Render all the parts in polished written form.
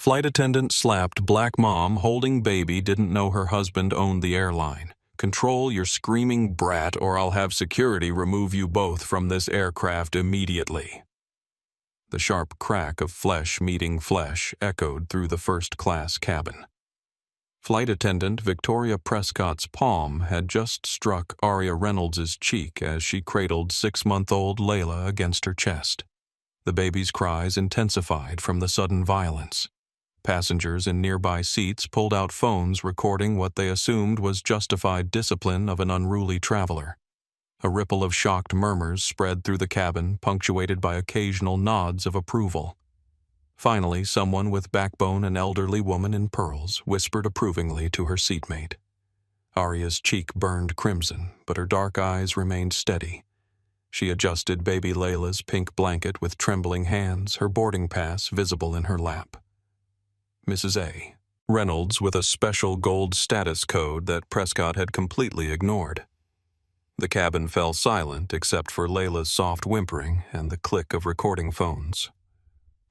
Flight attendant slapped black mom holding baby didn't know her husband owned the airline. Control your screaming brat or I'll have security remove you both from this aircraft immediately. The sharp crack of flesh meeting flesh echoed through the first-class cabin. Flight attendant Victoria Prescott's palm had just struck Aria Reynolds' cheek as she cradled 6-month-old Layla against her chest. The baby's cries intensified from the sudden violence. Passengers in nearby seats pulled out phones recording what they assumed was justified discipline of an unruly traveler. A ripple of shocked murmurs spread through the cabin, punctuated by occasional nods of approval. Finally, someone with backbone, an elderly woman in pearls, whispered approvingly to her seatmate. Aria's cheek burned crimson, but her dark eyes remained steady. She adjusted baby Layla's pink blanket with trembling hands, her boarding pass visible in her lap. Mrs. A. Reynolds with a special gold status code that Prescott had completely ignored. The cabin fell silent except for Layla's soft whimpering and the click of recording phones.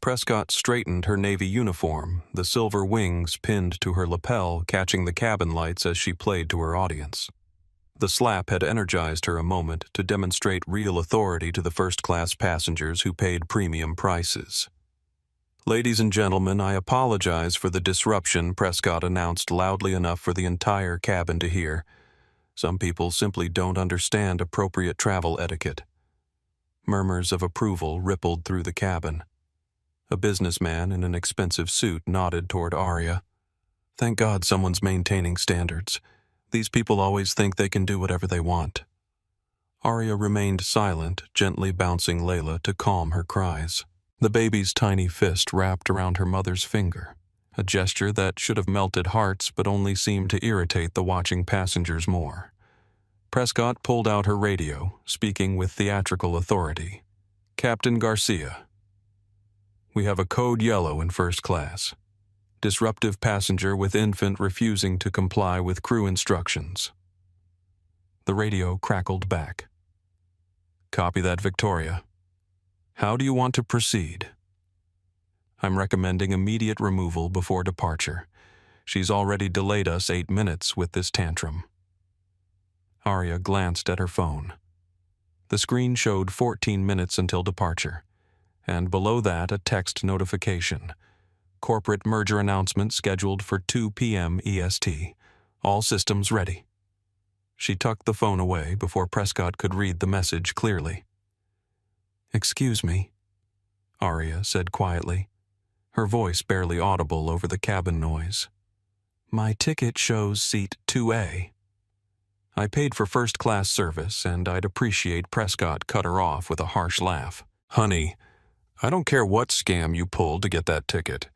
Prescott straightened her navy uniform, the silver wings pinned to her lapel catching the cabin lights as she played to her audience. The slap had energized her a moment to demonstrate real authority to the first-class passengers who paid premium prices. "Ladies and gentlemen, I apologize for the disruption," Prescott announced loudly enough for the entire cabin to hear. "Some people simply don't understand appropriate travel etiquette." Murmurs of approval rippled through the cabin. A businessman in an expensive suit nodded toward Aria. "Thank God someone's maintaining standards. These people always think they can do whatever they want." Aria remained silent, gently bouncing Layla to calm her cries. The baby's tiny fist wrapped around her mother's finger, a gesture that should have melted hearts but only seemed to irritate the watching passengers more. Prescott pulled out her radio, speaking with theatrical authority. "Captain Garcia, we have a code yellow in first class. Disruptive passenger with infant refusing to comply with crew instructions." The radio crackled back. "Copy that, Victoria. How do you want to proceed?" "I'm recommending immediate removal before departure. She's already delayed us 8 minutes with this tantrum." Aria glanced at her phone. The screen showed 14 minutes until departure, and below that a text notification. "Corporate merger announcement scheduled for 2 p.m. EST. All systems ready." She tucked the phone away before Prescott could read the message clearly. "Excuse me," Aria said quietly, her voice barely audible over the cabin noise. "My ticket shows seat 2A. I paid for first-class service, and I'd appreciate." Prescott cut her off with a harsh laugh. "Honey, I don't care what scam you pulled to get that ticket.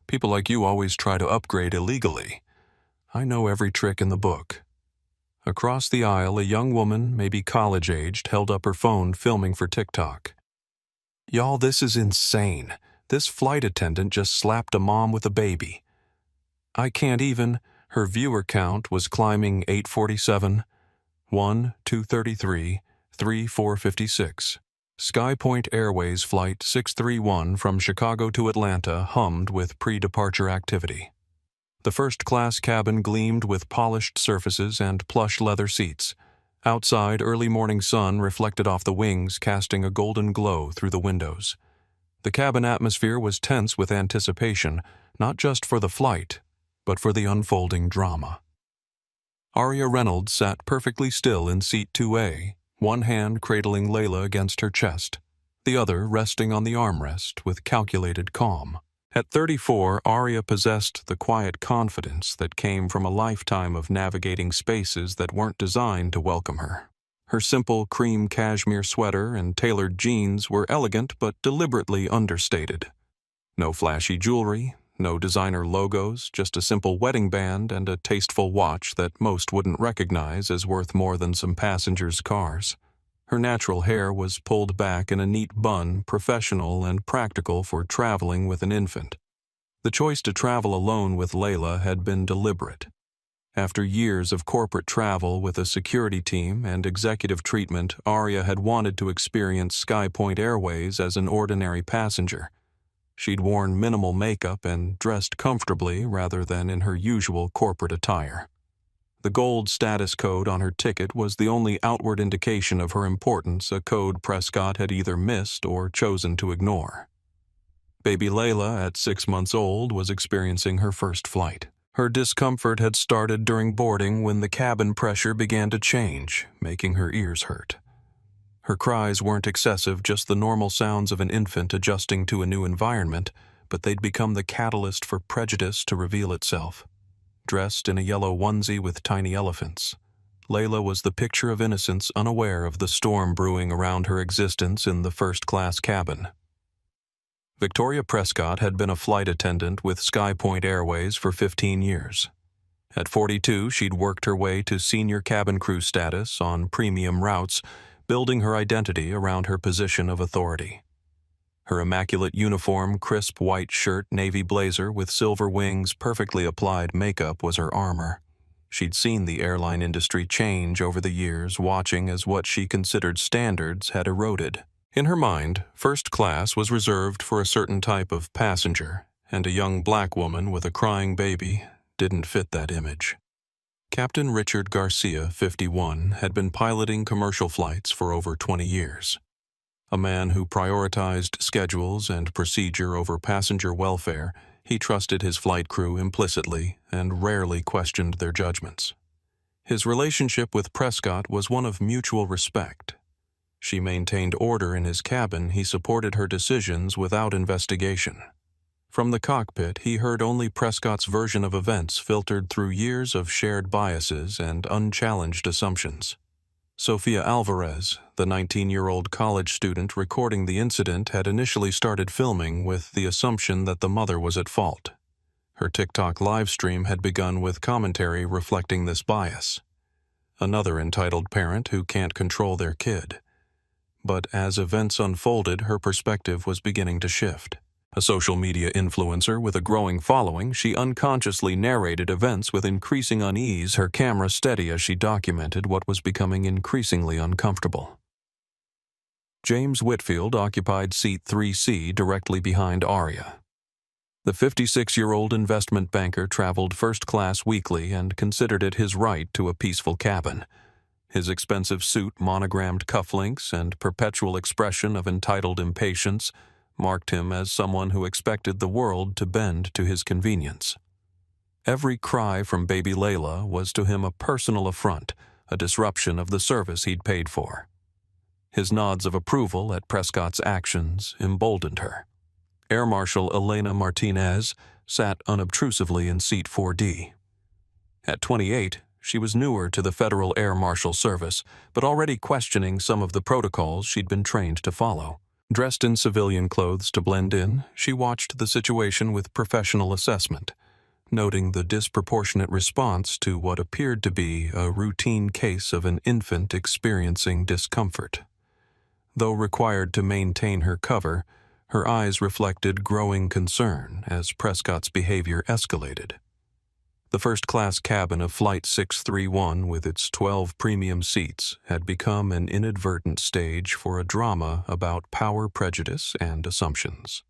People like you always try to upgrade illegally. I know every trick in the book." Across the aisle, a young woman, maybe college-aged, held up her phone filming for TikTok. "Y'all, this is insane. This flight attendant just slapped a mom with a baby. I can't even." Her viewer count was climbing 847, 1, 233, 3, 456. SkyPoint Airways Flight 631 from Chicago to Atlanta hummed with pre-departure activity. The first-class cabin gleamed with polished surfaces and plush leather seats. Outside, early morning sun reflected off the wings, casting a golden glow through the windows. The cabin atmosphere was tense with anticipation, not just for the flight, but for the unfolding drama. Aria Reynolds sat perfectly still in seat 2A, one hand cradling Layla against her chest, the other resting on the armrest with calculated calm. At 34, Aria possessed the quiet confidence that came from a lifetime of navigating spaces that weren't designed to welcome her. Her simple cream cashmere sweater and tailored jeans were elegant but deliberately understated. No flashy jewelry, no designer logos, just a simple wedding band and a tasteful watch that most wouldn't recognize as worth more than some passengers' cars. Her natural hair was pulled back in a neat bun, professional and practical for traveling with an infant. The choice to travel alone with Layla had been deliberate. After years of corporate travel with a security team and executive treatment, Aria had wanted to experience SkyPoint Airways as an ordinary passenger. She'd worn minimal makeup and dressed comfortably rather than in her usual corporate attire. The gold status code on her ticket was the only outward indication of her importance, a code Prescott had either missed or chosen to ignore. Baby Layla, at 6 months old, was experiencing her first flight. Her discomfort had started during boarding when the cabin pressure began to change, making her ears hurt. Her cries weren't excessive, just the normal sounds of an infant adjusting to a new environment, but they'd become the catalyst for prejudice to reveal itself. Dressed in a yellow onesie with tiny elephants, Layla was the picture of innocence, unaware of the storm brewing around her existence in the first-class cabin. Victoria Prescott had been a flight attendant with SkyPoint Airways for 15 years. At 42, she'd worked her way to senior cabin crew status on premium routes, building her identity around her position of authority. Her immaculate uniform, crisp white shirt, navy blazer with silver wings, perfectly applied makeup was her armor. She'd seen the airline industry change over the years, watching as what she considered standards had eroded. In her mind, first class was reserved for a certain type of passenger, and a young black woman with a crying baby didn't fit that image. Captain Richard Garcia, 51, had been piloting commercial flights for over 20 years. A man who prioritized schedules and procedure over passenger welfare, he trusted his flight crew implicitly and rarely questioned their judgments. His relationship with Prescott was one of mutual respect. She maintained order in his cabin, he supported her decisions without investigation. From the cockpit, he heard only Prescott's version of events filtered through years of shared biases and unchallenged assumptions. Sofia Alvarez, the 19-year-old college student recording the incident, had initially started filming with the assumption that the mother was at fault. Her TikTok livestream had begun with commentary reflecting this bias. Another entitled parent who can't control their kid. But as events unfolded, her perspective was beginning to shift. A social media influencer with a growing following, she unconsciously narrated events with increasing unease, her camera steady as she documented what was becoming increasingly uncomfortable. James Whitfield occupied seat 3C directly behind Aria. The 56-year-old investment banker traveled first class weekly and considered it his right to a peaceful cabin. His expensive suit, monogrammed cufflinks, and perpetual expression of entitled impatience marked him as someone who expected the world to bend to his convenience. Every cry from baby Layla was to him a personal affront, a disruption of the service he'd paid for. His nods of approval at Prescott's actions emboldened her. Air Marshal Elena Martinez sat unobtrusively in seat 4D. At 28, she was newer to the Federal Air Marshal Service, but already questioning some of the protocols she'd been trained to follow. Dressed in civilian clothes to blend in, she watched the situation with professional assessment, noting the disproportionate response to what appeared to be a routine case of an infant experiencing discomfort. Though required to maintain her cover, her eyes reflected growing concern as Prescott's behavior escalated. The first-class cabin of Flight 631, with its 12 premium seats, had become an inadvertent stage for a drama about power prejudice and assumptions.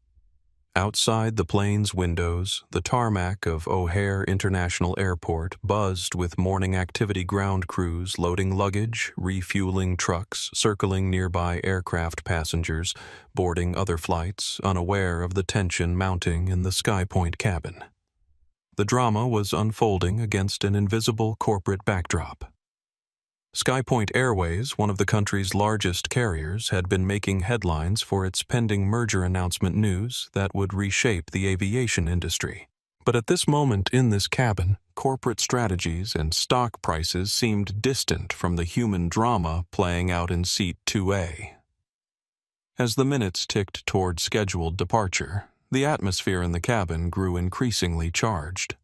Outside the plane's windows, the tarmac of O'Hare International Airport buzzed with morning activity ground crews loading luggage, refueling trucks, circling nearby aircraft passengers, boarding other flights, unaware of the tension mounting in the SkyPoint cabin. The drama was unfolding against an invisible corporate backdrop. SkyPoint Airways, one of the country's largest carriers, had been making headlines for its pending merger announcement news that would reshape the aviation industry. But at this moment in this cabin, corporate strategies and stock prices seemed distant from the human drama playing out in seat 2A. As the minutes ticked toward scheduled departure, the atmosphere in the cabin grew increasingly charged.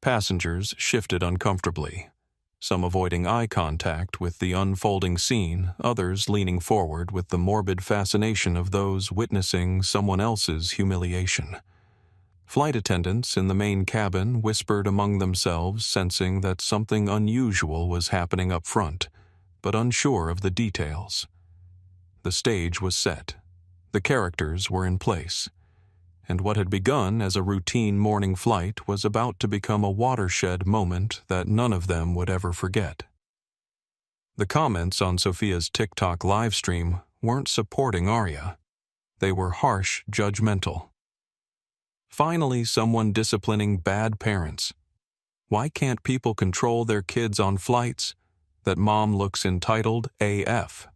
Passengers shifted uncomfortably, some avoiding eye contact with the unfolding scene, others leaning forward with the morbid fascination of those witnessing someone else's humiliation. Flight attendants in the main cabin whispered among themselves, sensing that something unusual was happening up front, but unsure of the details. The stage was set. The characters were in place. and what had begun as a routine morning flight was about to become a watershed moment that none of them would ever forget. The comments on Sophia's TikTok livestream weren't supporting Arya. They were harsh, judgmental. Finally, someone disciplining bad parents. Why can't people control their kids on flights? That mom looks entitled AF.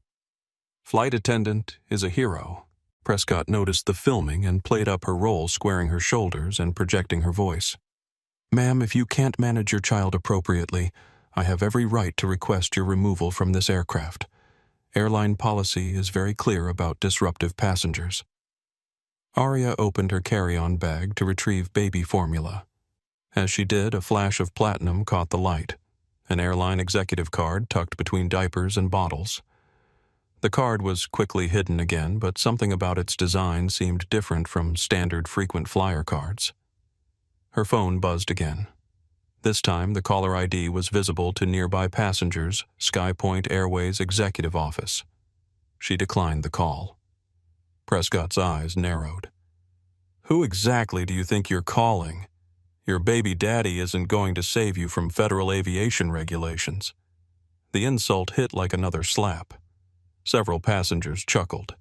Flight attendant is a hero. Prescott noticed the filming and played up her role, squaring her shoulders and projecting her voice. Ma'am, if you can't manage your child appropriately, I have every right to request your removal from this aircraft. Airline policy is very clear about disruptive passengers. Arya opened her carry-on bag to retrieve baby formula. As she did, a flash of platinum caught the light, an airline executive card tucked between diapers and bottles. The card was quickly hidden again, but something about its design seemed different from standard frequent flyer cards. Her phone buzzed again. This time, the caller ID was visible to nearby passengers' SkyPoint Airways executive office. She declined the call. Prescott's eyes narrowed. Who exactly do you think you're calling? Your baby daddy isn't going to save you from federal aviation regulations. The insult hit like another slap. Several passengers chuckled.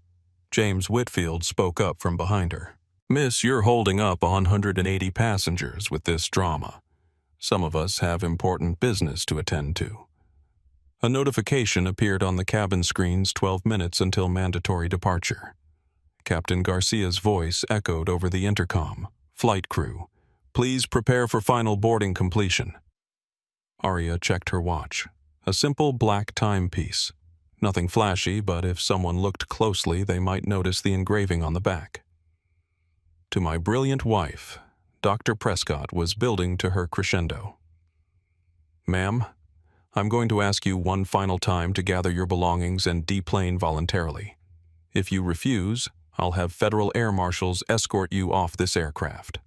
James Whitfield spoke up from behind her. Miss, you're holding up 180 passengers with this drama. Some of us have important business to attend to. A notification appeared on the cabin screens 12 minutes until mandatory departure. Captain Garcia's voice echoed over the intercom. Flight crew, please prepare for final boarding completion. Arya checked her watch. A simple black timepiece. Nothing flashy, but if someone looked closely, they might notice the engraving on the back. To my brilliant wife, Dr. Prescott was building to her crescendo. Ma'am, I'm going to ask you one final time to gather your belongings and deplane voluntarily. If you refuse, I'll have federal air marshals escort you off this aircraft.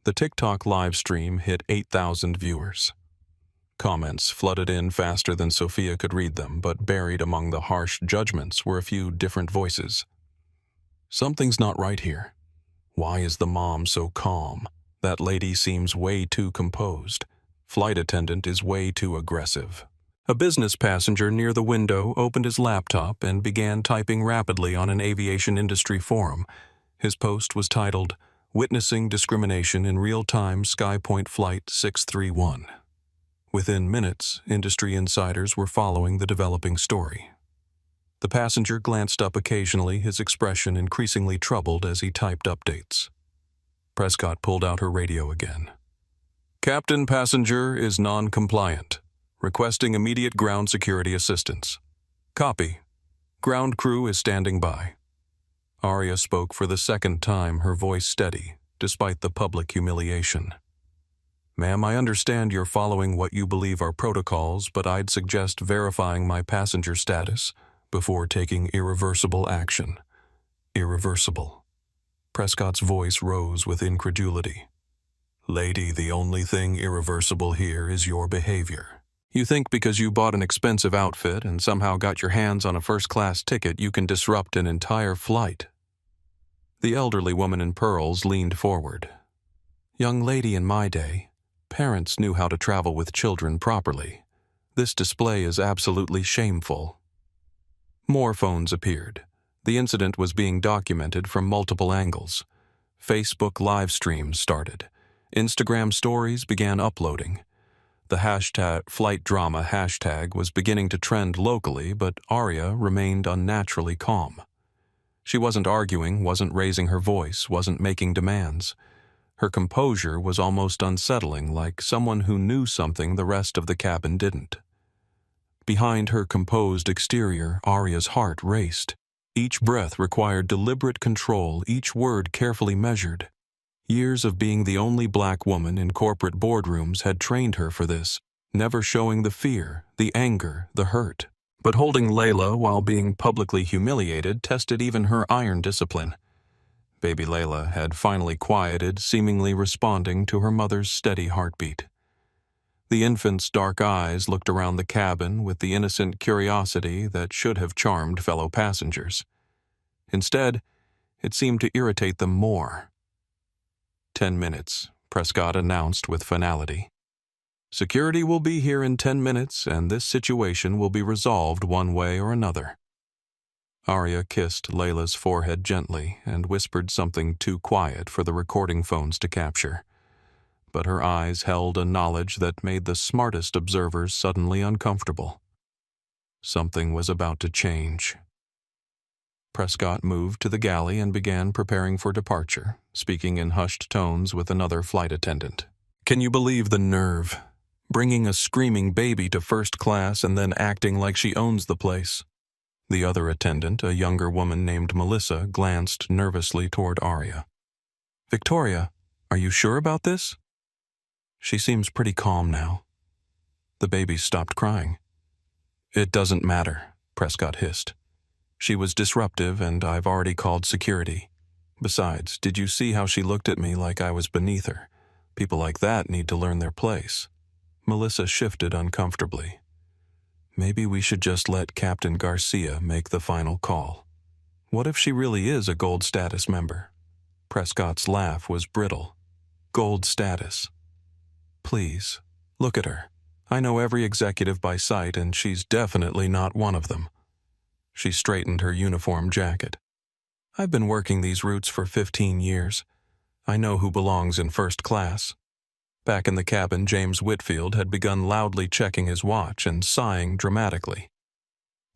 The TikTok live stream hit 8,000 viewers. Comments flooded in faster than Sophia could read them, but buried among the harsh judgments were a few different voices. Something's not right here. Why is the mom so calm? That lady seems way too composed. Flight attendant is way too aggressive. A business passenger near the window opened his laptop and began typing rapidly on an aviation industry forum. His post was titled, Witnessing Discrimination in Real-Time SkyPoint Flight 631. Within minutes, industry insiders were following the developing story. The passenger glanced up occasionally, his expression increasingly troubled as he typed updates. Prescott pulled out her radio again. Captain passenger is non-compliant. Requesting immediate ground security assistance. Copy. Ground crew is standing by. Arya spoke for the second time, her voice steady, despite the public humiliation. Ma'am, I understand you're following what you believe are protocols, but I'd suggest verifying my passenger status before taking irreversible action. Irreversible. Prescott's voice rose with incredulity. Lady, the only thing irreversible here is your behavior. You think because you bought an expensive outfit and somehow got your hands on a first-class ticket you can disrupt an entire flight. The elderly woman in pearls leaned forward. Young lady, in my day, parents knew how to travel with children properly. This display is absolutely shameful. More phones appeared. The incident was being documented from multiple angles. Facebook live streams started. Instagram stories began uploading. The hashtag flight drama hashtag was beginning to trend locally, but Arya remained unnaturally calm. She wasn't arguing, wasn't raising her voice, wasn't making demands. Her composure was almost unsettling, like someone who knew something the rest of the cabin didn't. Behind her composed exterior, Arya's heart raced. Each breath required deliberate control, each word carefully measured. Years of being the only black woman in corporate boardrooms had trained her for this, never showing the fear, the anger, the hurt. But holding Layla while being publicly humiliated tested even her iron discipline. Baby Layla had finally quieted, seemingly responding to her mother's steady heartbeat. The infant's dark eyes looked around the cabin with the innocent curiosity that should have charmed fellow passengers. Instead, it seemed to irritate them more. 10 minutes, Prescott announced with finality. Security will be here in 10 minutes, and this situation will be resolved one way or another. Arya kissed Layla's forehead gently and whispered something too quiet for the recording phones to capture. But her eyes held a knowledge that made the smartest observers suddenly uncomfortable. Something was about to change. Prescott moved to the galley and began preparing for departure, speaking in hushed tones with another flight attendant. Can you believe the nerve? Bringing a screaming baby to first class and then acting like she owns the place. The other attendant, a younger woman named Melissa, glanced nervously toward Arya. Victoria, are you sure about this? She seems pretty calm now. The baby stopped crying. It doesn't matter, Prescott hissed. She was disruptive, and I've already called security. Besides, did you see how she looked at me like I was beneath her? People like that need to learn their place. Melissa shifted uncomfortably. Maybe we should just let Captain Garcia make the final call. What if she really is a gold status member? Prescott's laugh was brittle. Gold status. Please, look at her. I know every executive by sight, and she's definitely not one of them. She straightened her uniform jacket. I've been working these routes for 15 years. I know who belongs in first class. Back in the cabin, James Whitfield had begun loudly checking his watch and sighing dramatically.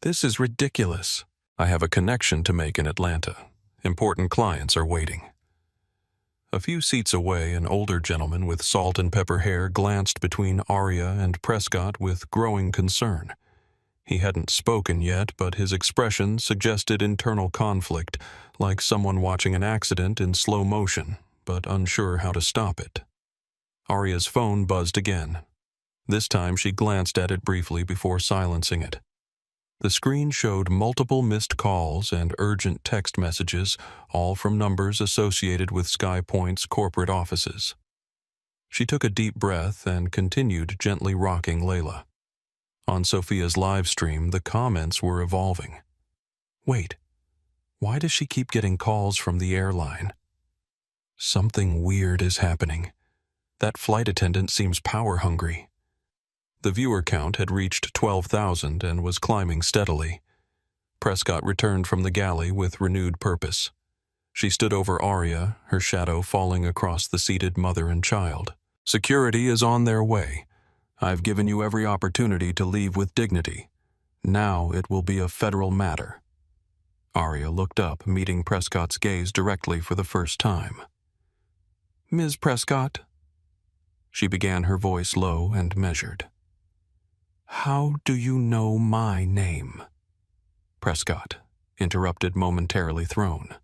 This is ridiculous. I have a connection to make in Atlanta. Important clients are waiting. A few seats away, an older gentleman with salt and pepper hair glanced between Arya and Prescott with growing concern. He hadn't spoken yet, but his expression suggested internal conflict, like someone watching an accident in slow motion, but unsure how to stop it. Arya's phone buzzed again. This time she glanced at it briefly before silencing it. The screen showed multiple missed calls and urgent text messages, all from numbers associated with SkyPoint's corporate offices. She took a deep breath and continued gently rocking Layla. On Sophia's live stream, the comments were evolving. Wait, why does she keep getting calls from the airline? Something weird is happening. That flight attendant seems power-hungry. The viewer count had reached 12,000 and was climbing steadily. Prescott returned from the galley with renewed purpose. She stood over Arya, her shadow falling across the seated mother and child. Security is on their way. I've given you every opportunity to leave with dignity. Now it will be a federal matter. Arya looked up, meeting Prescott's gaze directly for the first time. Ms. Prescott? She began, her voice low and measured. How do you know my name? Prescott interrupted, momentarily thrown.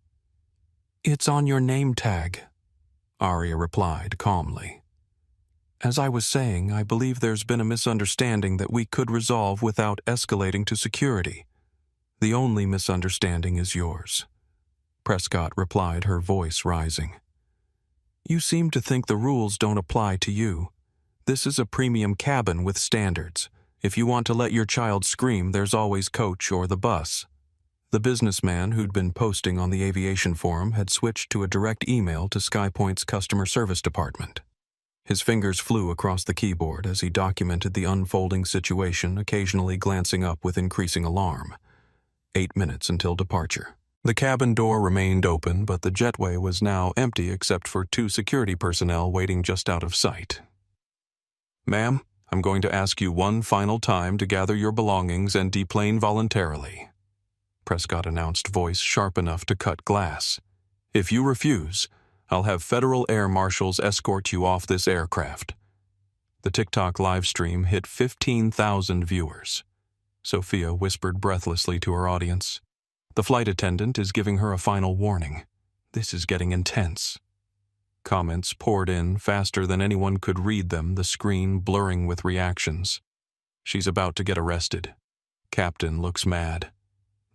It's on your name tag, Arya replied calmly. As I was saying, I believe there's been a misunderstanding that we could resolve without escalating to security. The only misunderstanding is yours. Prescott replied, her voice rising. You seem to think the rules don't apply to you. This is a premium cabin with standards. If you want to let your child scream, there's always coach or the bus. The businessman who'd been posting on the aviation forum had switched to a direct email to SkyPoint's customer service department. His fingers flew across the keyboard as he documented the unfolding situation, occasionally glancing up with increasing alarm. 8 minutes until departure. The cabin door remained open, but the jetway was now empty except for 2 security personnel waiting just out of sight. Ma'am, I'm going to ask you one final time to gather your belongings and deplane voluntarily. Prescott announced, voice sharp enough to cut glass. If you refuse, I'll have federal air marshals escort you off this aircraft. The TikTok live stream hit 15,000 viewers. Sophia whispered breathlessly to her audience. The flight attendant is giving her a final warning. This is getting intense. Comments poured in faster than anyone could read them, the screen blurring with reactions. She's about to get arrested. Captain looks mad.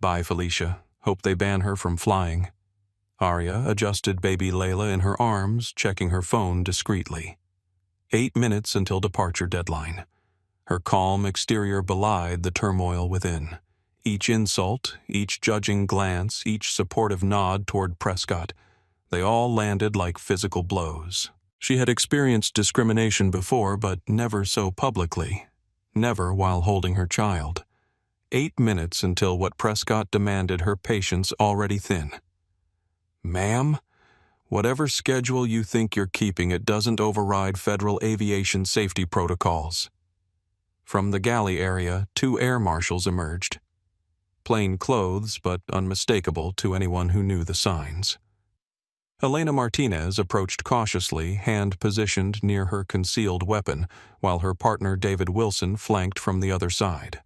Bye, Felicia. Hope they ban her from flying. Arya adjusted baby Layla in her arms, checking her phone discreetly. 8 minutes until departure deadline. Her calm exterior belied the turmoil within. Each insult, each judging glance, each supportive nod toward Prescott. They all landed like physical blows. She had experienced discrimination before, but never so publicly. Never while holding her child. 8 minutes until what Prescott demanded her patience already thin. "Ma'am, whatever schedule you think you're keeping, it doesn't override federal aviation safety protocols." From the galley area, 2 air marshals emerged. Plain clothes, but unmistakable to anyone who knew the signs. Elena Martinez approached cautiously, hand positioned near her concealed weapon, while her partner David Wilson flanked from the other side.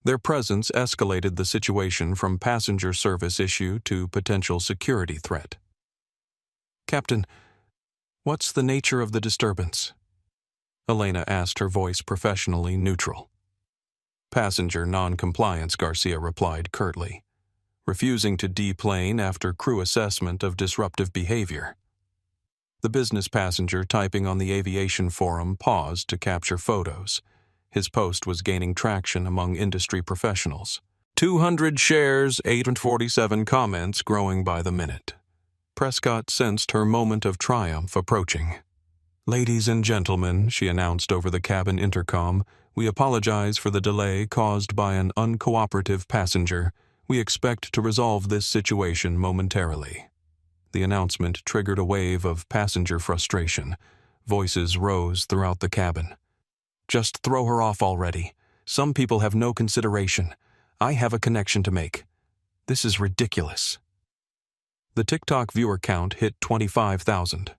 Their presence escalated the situation from passenger service issue to potential security threat. "Captain, what's the nature of the disturbance?" Elena asked, her voice professionally neutral. "Passenger non-compliance," Garcia replied curtly, refusing to deplane after crew assessment of disruptive behavior. The business passenger typing on the aviation forum paused to capture photos. His post was gaining traction among industry professionals. 200 shares, 847 comments growing by the minute. Prescott sensed her moment of triumph approaching. "Ladies and gentlemen," she announced over the cabin intercom, "we apologize for the delay caused by an uncooperative passenger. We expect to resolve this situation momentarily." The announcement triggered a wave of passenger frustration. Voices rose throughout the cabin. "Just throw her off already. Some people have no consideration. I have a connection to make. This is ridiculous." The TikTok viewer count hit 25,000.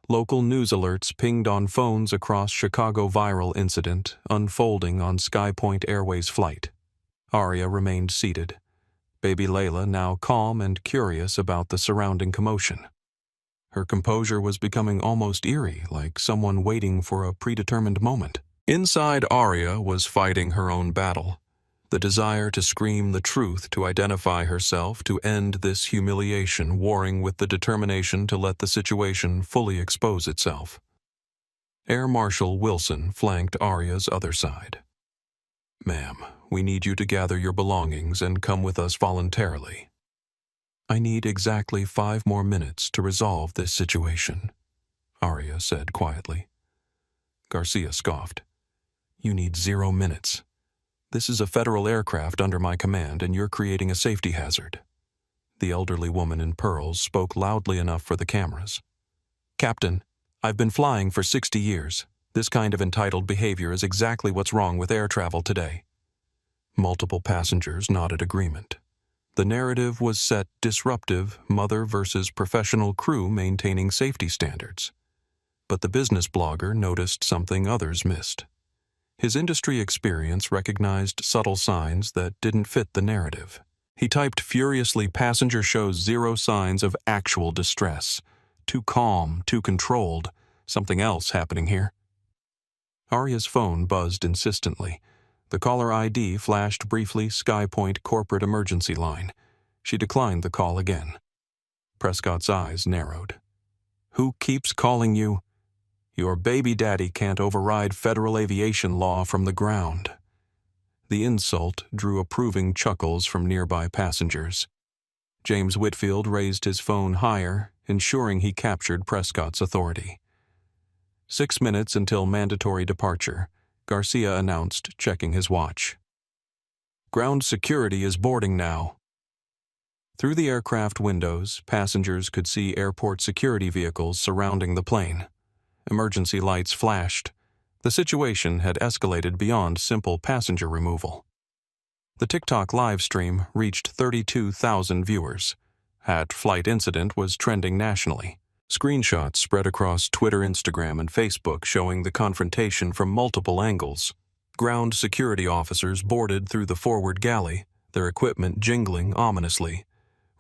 Local news alerts pinged on phones across Chicago viral incident unfolding on SkyPoint Airways flight. Aria remained seated. Baby Layla now calm and curious about the surrounding commotion. Her composure was becoming almost eerie, like someone waiting for a predetermined moment. Inside, Aria was fighting her own battle. The desire to scream the truth, to identify herself, to end this humiliation, warring with the determination to let the situation fully expose itself. Air Marshal Wilson flanked Aria's other side. "Ma'am, we need you to gather your belongings and come with us voluntarily." "I need exactly 5 more minutes to resolve this situation," Aria said quietly. Garcia scoffed. "You need 0 minutes. This is a federal aircraft under my command, and you're creating a safety hazard." The elderly woman in pearls spoke loudly enough for the cameras. "Captain, I've been flying for 60 years. This kind of entitled behavior is exactly what's wrong with air travel today." Multiple passengers nodded agreement. The narrative was set disruptive, mother versus professional crew maintaining safety standards. But the business blogger noticed something others missed. His industry experience recognized subtle signs that didn't fit the narrative. He typed furiously, "Passenger shows 0 signs of actual distress. Too calm, too controlled. Something else happening here." Aria's phone buzzed insistently. The caller ID flashed briefly, SkyPoint corporate emergency line. She declined the call again. Prescott's eyes narrowed. "Who keeps calling you?" "Your baby daddy can't override federal aviation law from the ground." The insult drew approving chuckles from nearby passengers. James Whitfield raised his phone higher, ensuring he captured Prescott's authority. 6 minutes until mandatory departure, Garcia announced, checking his watch. "Ground security is boarding now." Through the aircraft windows, passengers could see airport security vehicles surrounding the plane. Emergency lights flashed. The situation had escalated beyond simple passenger removal. The TikTok live stream reached 32,000 viewers. Flight incident was trending nationally. Screenshots spread across Twitter, Instagram, and Facebook showing the confrontation from multiple angles. Ground security officers boarded through the forward galley, their equipment jingling ominously.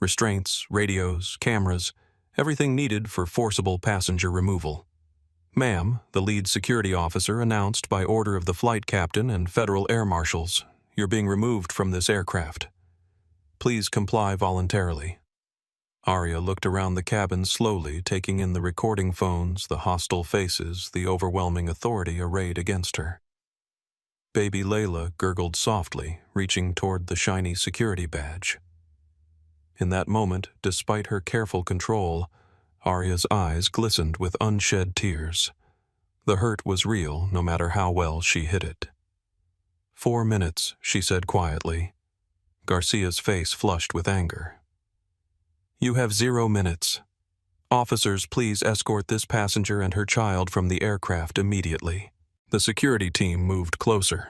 Restraints, radios, cameras, everything needed for forcible passenger removal. "Ma'am," the lead security officer announced by order of the flight captain and federal air marshals, "you're being removed from this aircraft. Please comply voluntarily." Aria looked around the cabin slowly, taking in the recording phones, the hostile faces, the overwhelming authority arrayed against her. Baby Layla gurgled softly, reaching toward the shiny security badge. In that moment, despite her careful control, Arya's eyes glistened with unshed tears. The hurt was real, no matter how well she hid it. 4 minutes, she said quietly. Garcia's face flushed with anger. You have 0 minutes. Officers, please escort this passenger and her child from the aircraft immediately. The security team moved closer.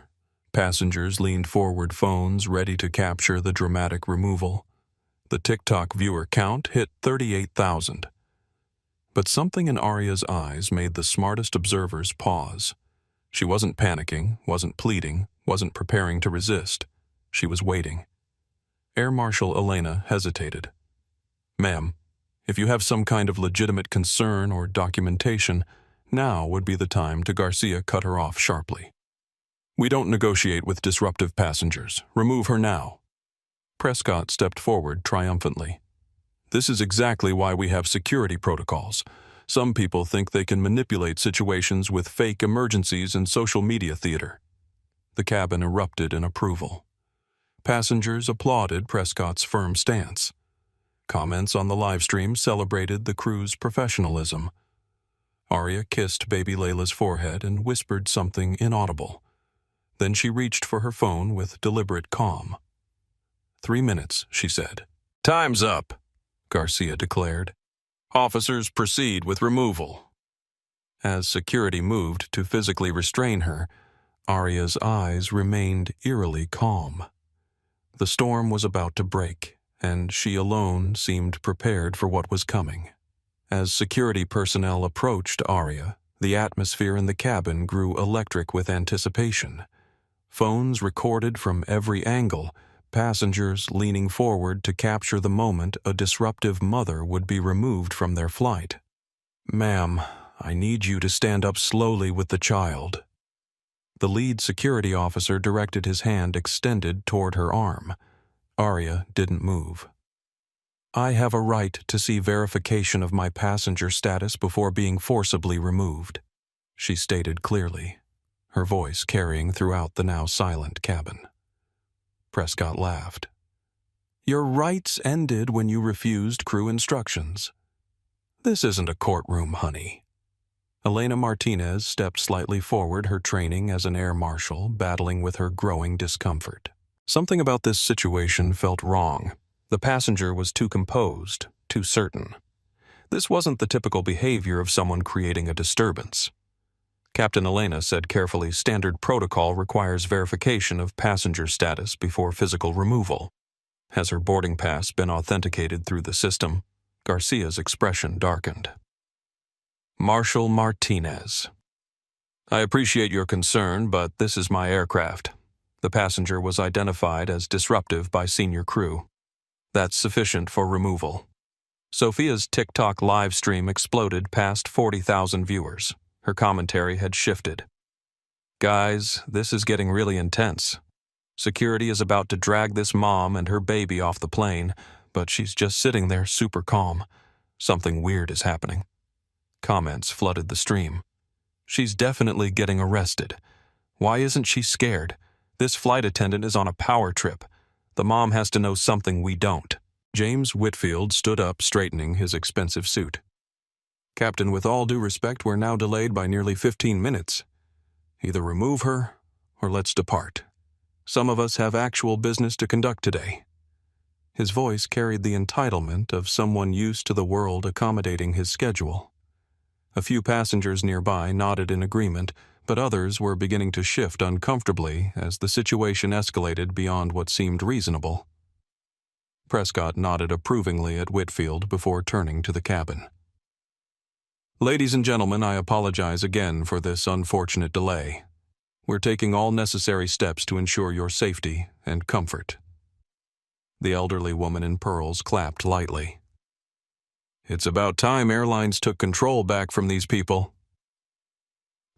Passengers leaned forward, phones ready to capture the dramatic removal. The TikTok viewer count hit 38,000. But something in Arya's eyes made the smartest observers pause. She wasn't panicking, wasn't pleading, wasn't preparing to resist. She was waiting. Air Marshal Elena hesitated. Ma'am, if you have some kind of legitimate concern or documentation, now would be the time to. Garcia cut her off sharply. We don't negotiate with disruptive passengers. Remove her now. Prescott stepped forward triumphantly. This is exactly why we have security protocols. Some people think they can manipulate situations with fake emergencies and social media theater. The cabin erupted in approval. Passengers applauded Prescott's firm stance. Comments on the live stream celebrated the crew's professionalism. Arya kissed baby Layla's forehead and whispered something inaudible. Then she reached for her phone with deliberate calm. 3 minutes, she said. Time's up, Garcia declared. Officers proceed with removal. As security moved to physically restrain her, Arya's eyes remained eerily calm. The storm was about to break, and she alone seemed prepared for what was coming. As security personnel approached Arya, the atmosphere in the cabin grew electric with anticipation. Phones recorded from every angle, passengers leaning forward to capture the moment a disruptive mother would be removed from their flight. Ma'am, I need you to stand up slowly with the child. The lead security officer directed his hand extended toward her arm. Arya didn't move. I have a right to see verification of my passenger status before being forcibly removed, she stated clearly, her voice carrying throughout the now silent cabin. Prescott laughed. Your rights ended when you refused crew instructions. This isn't a courtroom, honey. Elena Martinez stepped slightly forward, her training as an air marshal battling with her growing discomfort. Something about this situation felt wrong. The passenger was too composed, too certain. This wasn't the typical behavior of someone creating a disturbance. Captain Elena said carefully, standard protocol requires verification of passenger status before physical removal. Has her boarding pass been authenticated through the system? Garcia's expression darkened. Marshal Martinez. I appreciate your concern, but this is my aircraft. The passenger was identified as disruptive by senior crew. That's sufficient for removal. Sophia's TikTok live stream exploded past 40,000 viewers. Her commentary had shifted. Guys, this is getting really intense. Security is about to drag this mom and her baby off the plane, but she's just sitting there super calm. Something weird is happening. Comments flooded the stream. She's definitely getting arrested. Why isn't she scared? This flight attendant is on a power trip. The mom has to know something we don't. James Whitfield stood up, straightening his expensive suit. Captain, with all due respect, we're now delayed by nearly 15 minutes. Either remove her, or let's depart. Some of us have actual business to conduct today. His voice carried the entitlement of someone used to the world accommodating his schedule. A few passengers nearby nodded in agreement, but others were beginning to shift uncomfortably as the situation escalated beyond what seemed reasonable. Prescott nodded approvingly at Whitfield before turning to the cabin. Ladies and gentlemen, I apologize again for this unfortunate delay. We're taking all necessary steps to ensure your safety and comfort. The elderly woman in pearls clapped lightly. It's about time airlines took control back from these people.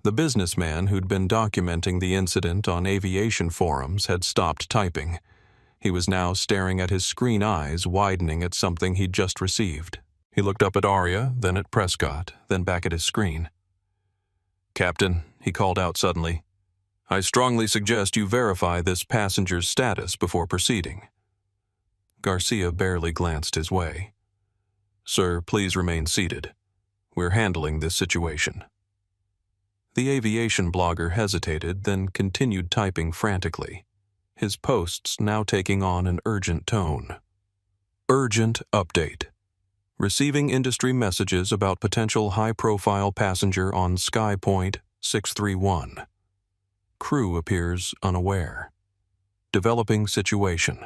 The businessman who'd been documenting the incident on aviation forums had stopped typing. He was now staring at his screen, eyes widening at something he'd just received. He looked up at Arya, then at Prescott, then back at his screen. Captain, he called out suddenly, I strongly suggest you verify this passenger's status before proceeding. Garcia barely glanced his way. Sir, please remain seated. We're handling this situation. The aviation blogger hesitated, then continued typing frantically, his posts now taking on an urgent tone. Urgent update. Receiving industry messages about potential high-profile passenger on SkyPoint 631. Crew appears unaware. Developing situation.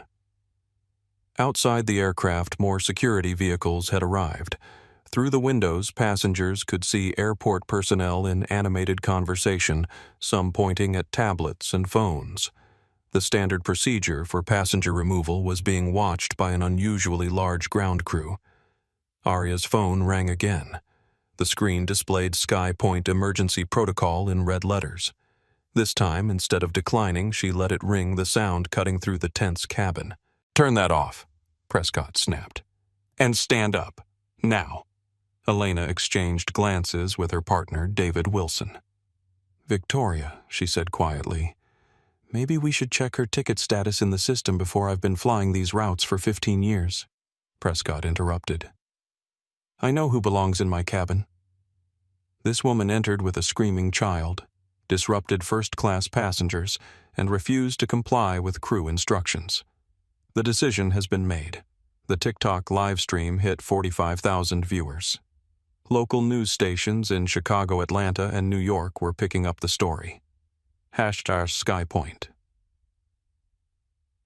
Outside the aircraft, more security vehicles had arrived. Through the windows, passengers could see airport personnel in animated conversation, some pointing at tablets and phones. The standard procedure for passenger removal was being watched by an unusually large ground crew. Arya's phone rang again. The screen displayed SkyPoint emergency protocol in red letters. This time, instead of declining, she let it ring, the sound cutting through the tense cabin. "Turn that off," Prescott snapped. "And stand up. Now." Elena exchanged glances with her partner, David Wilson. "Victoria," she said quietly, "maybe we should check her ticket status in the system before I've been flying these routes for 15 years. Prescott interrupted. "I know who belongs in my cabin." This woman entered with a screaming child, disrupted first-class passengers, and refused to comply with crew instructions. The decision has been made. The TikTok live stream hit 45,000 viewers. Local news stations in Chicago, Atlanta, and New York were picking up the story. #SkyPoint.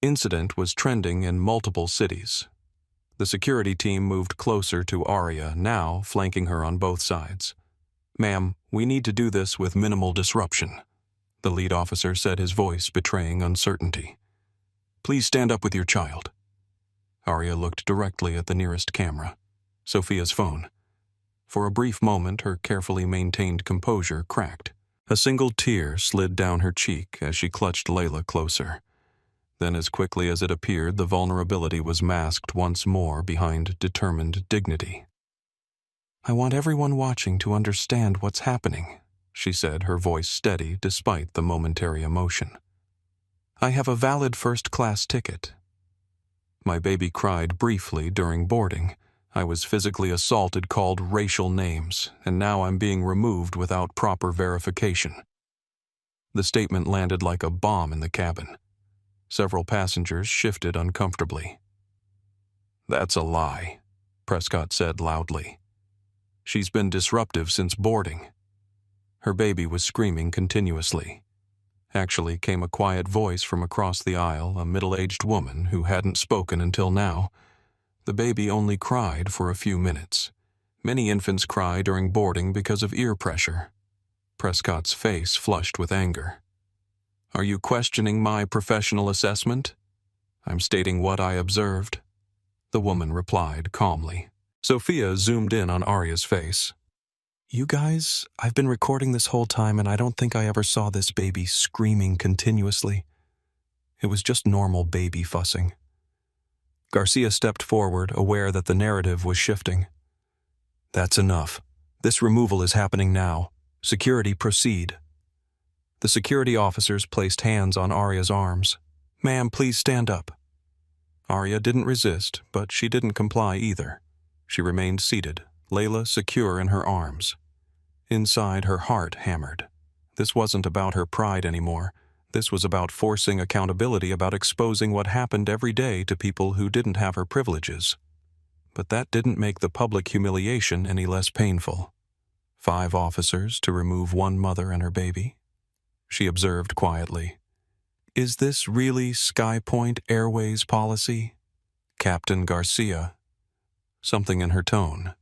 Incident was trending in multiple cities. The security team moved closer to Arya, now flanking her on both sides. "Ma'am, we need to do this with minimal disruption," the lead officer said, his voice betraying uncertainty. "Please stand up with your child." Arya looked directly at the nearest camera, Sophia's phone. For a brief moment, her carefully maintained composure cracked. A single tear slid down her cheek as she clutched Layla closer. Then, as quickly as it appeared, the vulnerability was masked once more behind determined dignity. "I want everyone watching to understand what's happening," she said, her voice steady despite the momentary emotion. "I have a valid first-class ticket. My baby cried briefly during boarding. I was physically assaulted, called racial names, and now I'm being removed without proper verification." The statement landed like a bomb in the cabin. Several passengers shifted uncomfortably. "That's a lie," Prescott said loudly. "She's been disruptive since boarding." Her baby was screaming continuously. Actually came a quiet voice from across the aisle, a middle-aged woman who hadn't spoken until now. The baby only cried for a few minutes. Many infants cry during boarding because of ear pressure. Prescott's face flushed with anger. "Are you questioning my professional assessment?" "I'm stating what I observed," the woman replied calmly. Sophia zoomed in on Arya's face. "You guys, I've been recording this whole time and I don't think I ever saw this baby screaming continuously. It was just normal baby fussing." Garcia stepped forward, aware that the narrative was shifting. "That's enough. This removal is happening now. Security, proceed." The security officers placed hands on Arya's arms. "Ma'am, please stand up." Arya didn't resist, but she didn't comply either. She remained seated, Layla secure in her arms. Inside, her heart hammered. This wasn't about her pride anymore. This was about forcing accountability, about exposing what happened every day to people who didn't have her privileges. But that didn't make the public humiliation any less painful. 5 officers to remove one mother and her baby? She observed quietly. "Is this really SkyPoint Airways policy? Captain Garcia?" Something in her tone.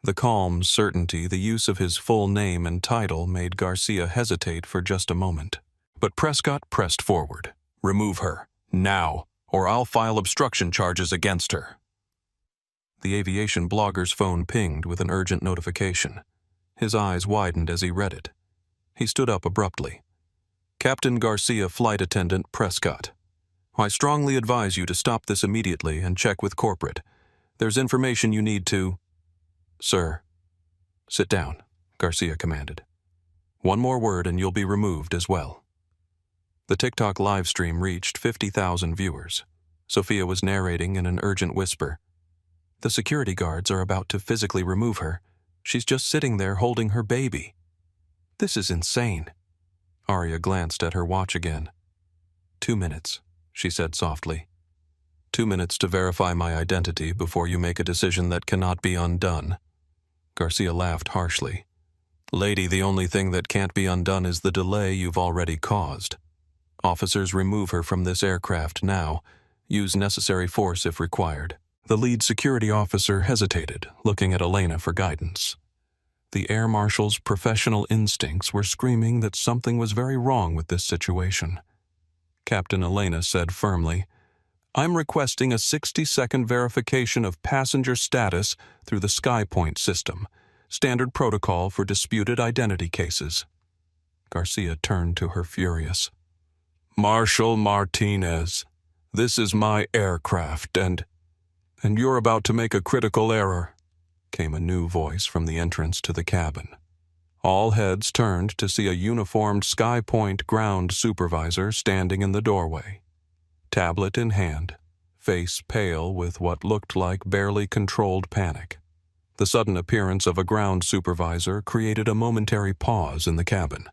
The calm certainty, the use of his full name and title made Garcia hesitate for just a moment. But Prescott pressed forward. "Remove her, now, or I'll file obstruction charges against her." The aviation blogger's phone pinged with an urgent notification. His eyes widened as he read it. He stood up abruptly. "Captain Garcia, Flight Attendant Prescott. I strongly advise you to stop this immediately and check with corporate. There's information you need to—" "Sir." "Sit down," Garcia commanded. "One more word and you'll be removed as well." The TikTok live stream reached 50,000 viewers. Sophia was narrating in an urgent whisper. The security guards are about to physically remove her. She's just sitting there holding her baby. This is insane. Arya glanced at her watch again. 2 minutes, she said softly. 2 minutes to verify my identity before you make a decision that cannot be undone. Garcia laughed harshly. Lady, the only thing that can't be undone is the delay you've already caused. Officers, remove her from this aircraft now. Use necessary force if required. The lead security officer hesitated, looking at Elena for guidance. The air marshal's professional instincts were screaming that something was very wrong with this situation. Captain Elena said firmly, I'm requesting a 60-second verification of passenger status through the SkyPoint system, standard protocol for disputed identity cases. Garcia turned to her furious. Marshal Martinez, this is my aircraft, and you're about to make a critical error, came a new voice from the entrance to the cabin. All heads turned to see a uniformed SkyPoint ground supervisor standing in the doorway. Tablet in hand, face pale with what looked like barely controlled panic. The sudden appearance of a ground supervisor created a momentary pause in the cabin.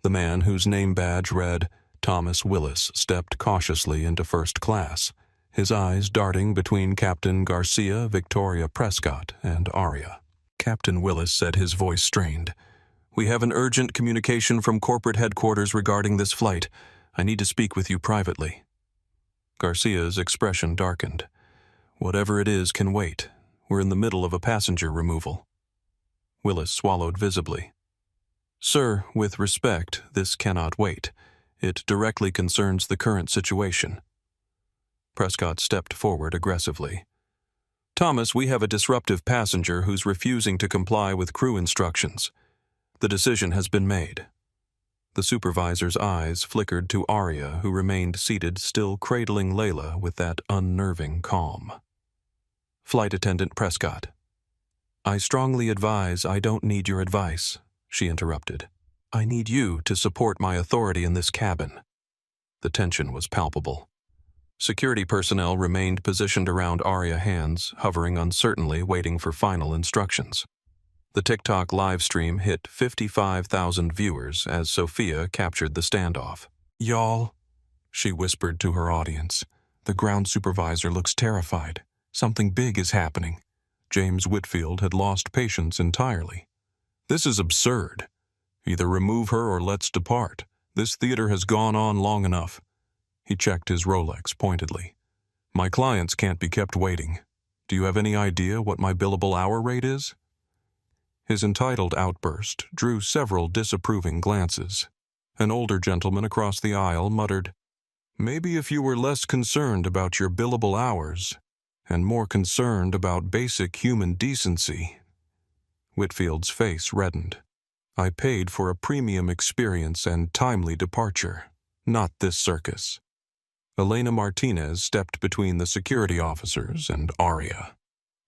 The man whose name badge read Thomas Willis stepped cautiously into first class, his eyes darting between Captain Garcia, Victoria Prescott, and Arya. Captain Willis said, his voice strained. We have an urgent communication from corporate headquarters regarding this flight. I need to speak with you privately. Garcia's expression darkened. Whatever it is can wait. We're in the middle of a passenger removal. Willis swallowed visibly. Sir, with respect, this cannot wait. It directly concerns the current situation. Prescott stepped forward aggressively. Thomas, we have a disruptive passenger who's refusing to comply with crew instructions. The decision has been made. The supervisor's eyes flickered to Arya, who remained seated, still cradling Layla with that unnerving calm. Flight Attendant Prescott. I strongly advise I don't need your advice, she interrupted. I need you to support my authority in this cabin. The tension was palpable. Security personnel remained positioned around Arya hands, hovering uncertainly, waiting for final instructions. The TikTok live stream hit 55,000 viewers as Sophia captured the standoff. Y'all, she whispered to her audience. The ground supervisor looks terrified. Something big is happening. James Whitfield had lost patience entirely. This is absurd. Either remove her or let's depart. This theater has gone on long enough. He checked his Rolex pointedly. My clients can't be kept waiting. Do you have any idea what my billable hour rate is? His entitled outburst drew several disapproving glances. An older gentleman across the aisle muttered, Maybe if you were less concerned about your billable hours and more concerned about basic human decency. Whitfield's face reddened. I paid for a premium experience and timely departure, not this circus. Elena Martinez stepped between the security officers and Arya.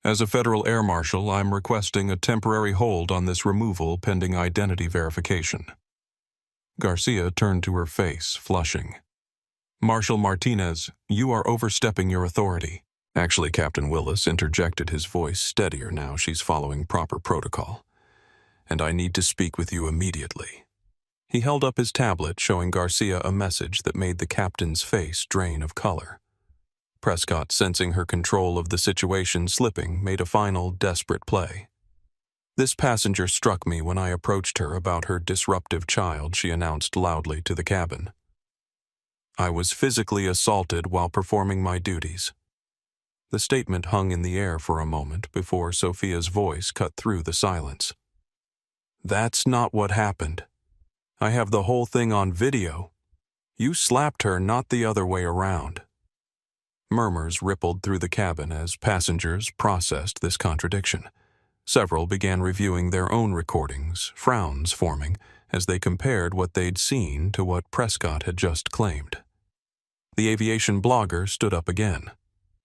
As a federal air marshal, I'm requesting a temporary hold on this removal pending identity verification. Garcia turned to her face, flushing. Marshal Martinez, you are overstepping your authority. Actually, Captain Willis interjected, his voice steadier now. She's following proper protocol. And I need to speak with you immediately. He held up his tablet, showing Garcia a message that made the captain's face drain of color. Prescott, sensing her control of the situation slipping, made a final, desperate play. This passenger struck me when I approached her about her disruptive child, she announced loudly to the cabin. I was physically assaulted while performing my duties. The statement hung in the air for a moment before Sophia's voice cut through the silence. That's not what happened. I have the whole thing on video. You slapped her, not the other way around. Murmurs rippled through the cabin as passengers processed this contradiction. Several began reviewing their own recordings, frowns forming as they compared what they'd seen to what Prescott had just claimed. The aviation blogger stood up again.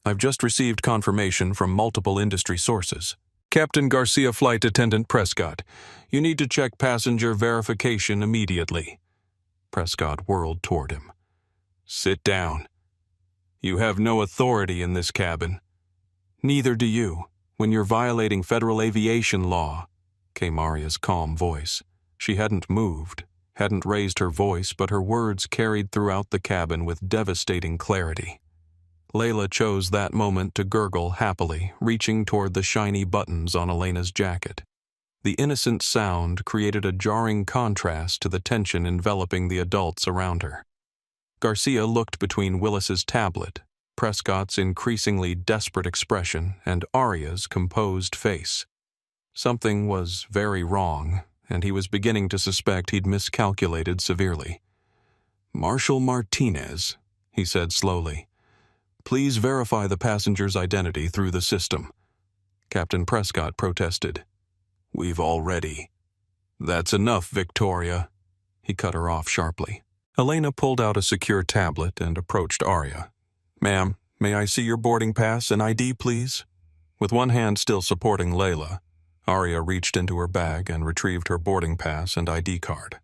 I've just received confirmation from multiple industry sources. Captain Garcia, Flight Attendant Prescott, you need to check passenger verification immediately. Prescott whirled toward him. Sit down. You have no authority in this cabin. Neither do you, when you're violating federal aviation law, came Arya's calm voice. She hadn't moved, hadn't raised her voice, but her words carried throughout the cabin with devastating clarity. Layla chose that moment to gurgle happily, reaching toward the shiny buttons on Elena's jacket. The innocent sound created a jarring contrast to the tension enveloping the adults around her. Garcia looked between Willis's tablet, Prescott's increasingly desperate expression, and Arya's composed face. Something was very wrong, and he was beginning to suspect he'd miscalculated severely. "Marshal Martinez," he said slowly. "Please verify the passenger's identity through the system." Captain Prescott protested. "We've already." "That's enough, Victoria," he cut her off sharply. Elena pulled out a secure tablet and approached Arya. "Ma'am, may I see your boarding pass and ID, please?" With one hand still supporting Layla, Arya reached into her bag and retrieved her boarding pass and ID card.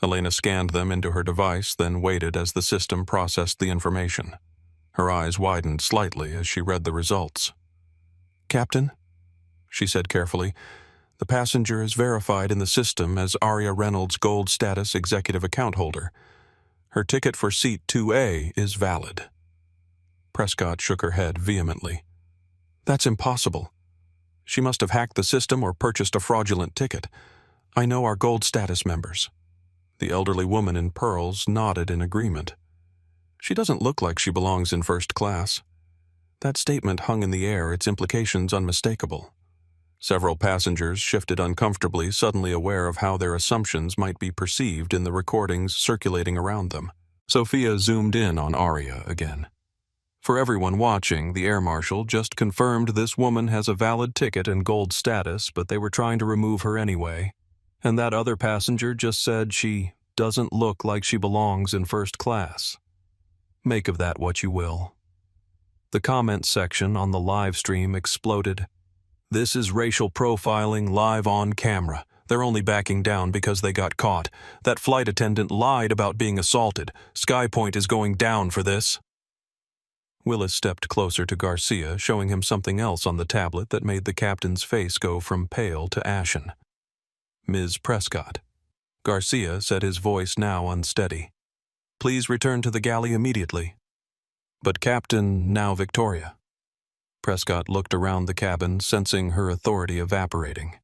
Elena scanned them into her device, then waited as the system processed the information. Her eyes widened slightly as she read the results. "Captain," she said carefully, "the passenger is verified in the system as Arya Reynolds' Gold Status Executive Account Holder. Her ticket for Seat 2A is valid." Prescott shook her head vehemently. "That's impossible. She must have hacked the system or purchased a fraudulent ticket. I know our Gold Status members." The elderly woman in pearls nodded in agreement. "She doesn't look like she belongs in first class." That statement hung in the air, its implications unmistakable. Several passengers shifted uncomfortably, suddenly aware of how their assumptions might be perceived in the recordings circulating around them. Sophia zoomed in on Arya again. "For everyone watching, the air marshal just confirmed this woman has a valid ticket and gold status, but they were trying to remove her anyway. And that other passenger just said she doesn't look like she belongs in first class. Make of that what you will." The comment section on the live stream exploded. "This is racial profiling live on camera. They're only backing down because they got caught. That flight attendant lied about being assaulted. Skypoint is going down for this." Willis stepped closer to Garcia, showing him something else on the tablet that made the captain's face go from pale to ashen. "Ms. Prescott." Garcia said, his voice now unsteady. "Please return to the galley immediately." "But Captain, now Victoria." Prescott looked around the cabin, sensing her authority evaporating.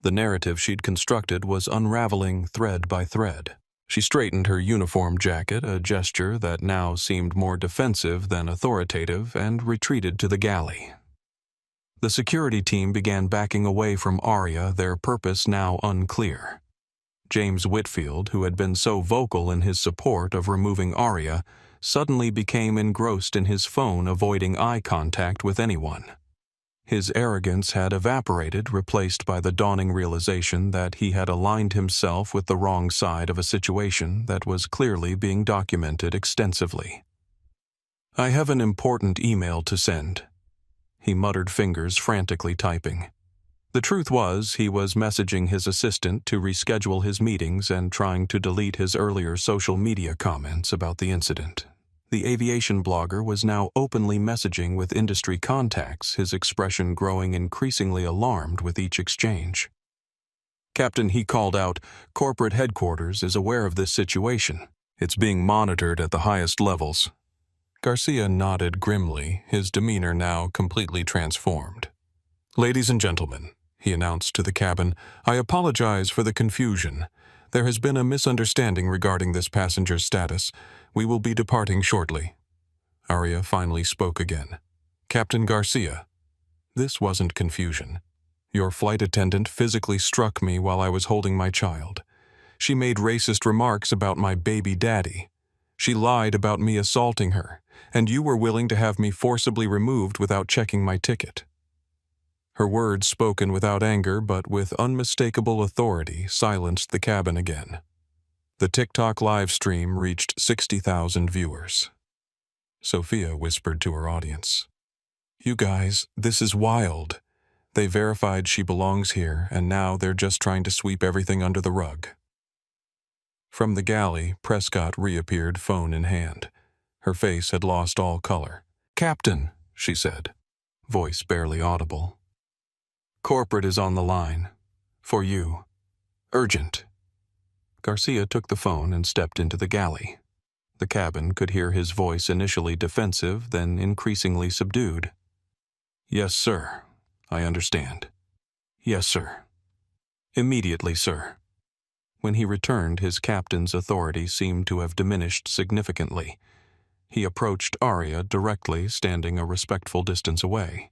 The narrative she'd constructed was unraveling thread by thread. She straightened her uniform jacket, a gesture that now seemed more defensive than authoritative, and retreated to the galley. The security team began backing away from Arya, their purpose now unclear. James Whitfield, who had been so vocal in his support of removing Arya, suddenly became engrossed in his phone, avoiding eye contact with anyone. His arrogance had evaporated, replaced by the dawning realization that he had aligned himself with the wrong side of a situation that was clearly being documented extensively. "I have an important email to send," he muttered, fingers frantically typing. The truth was, he was messaging his assistant to reschedule his meetings and trying to delete his earlier social media comments about the incident. The aviation blogger was now openly messaging with industry contacts, his expression growing increasingly alarmed with each exchange. "Captain," he called out, "corporate headquarters is aware of this situation. It's being monitored at the highest levels." Garcia nodded grimly, his demeanor now completely transformed. "Ladies and gentlemen," he announced to the cabin, "I apologize for the confusion. There has been a misunderstanding regarding this passenger's status. We will be departing shortly." Arya finally spoke again. "Captain Garcia, this wasn't confusion. Your flight attendant physically struck me while I was holding my child. She made racist remarks about my baby daddy. She lied about me assaulting her, and you were willing to have me forcibly removed without checking my ticket." Her words, spoken without anger but with unmistakable authority, silenced the cabin again. The TikTok live stream reached 60,000 viewers. Sophia whispered to her audience, "You guys, this is wild. They verified she belongs here, and now they're just trying to sweep everything under the rug." From the galley, Prescott reappeared, phone in hand. Her face had lost all color. "Captain," she said, voice barely audible. "Corporate is on the line. For you. Urgent." Garcia took the phone and stepped into the galley. The cabin could hear his voice initially defensive, then increasingly subdued. "Yes, sir. I understand. Yes, sir. Immediately, sir." When he returned, his captain's authority seemed to have diminished significantly. He approached Arya directly, standing a respectful distance away.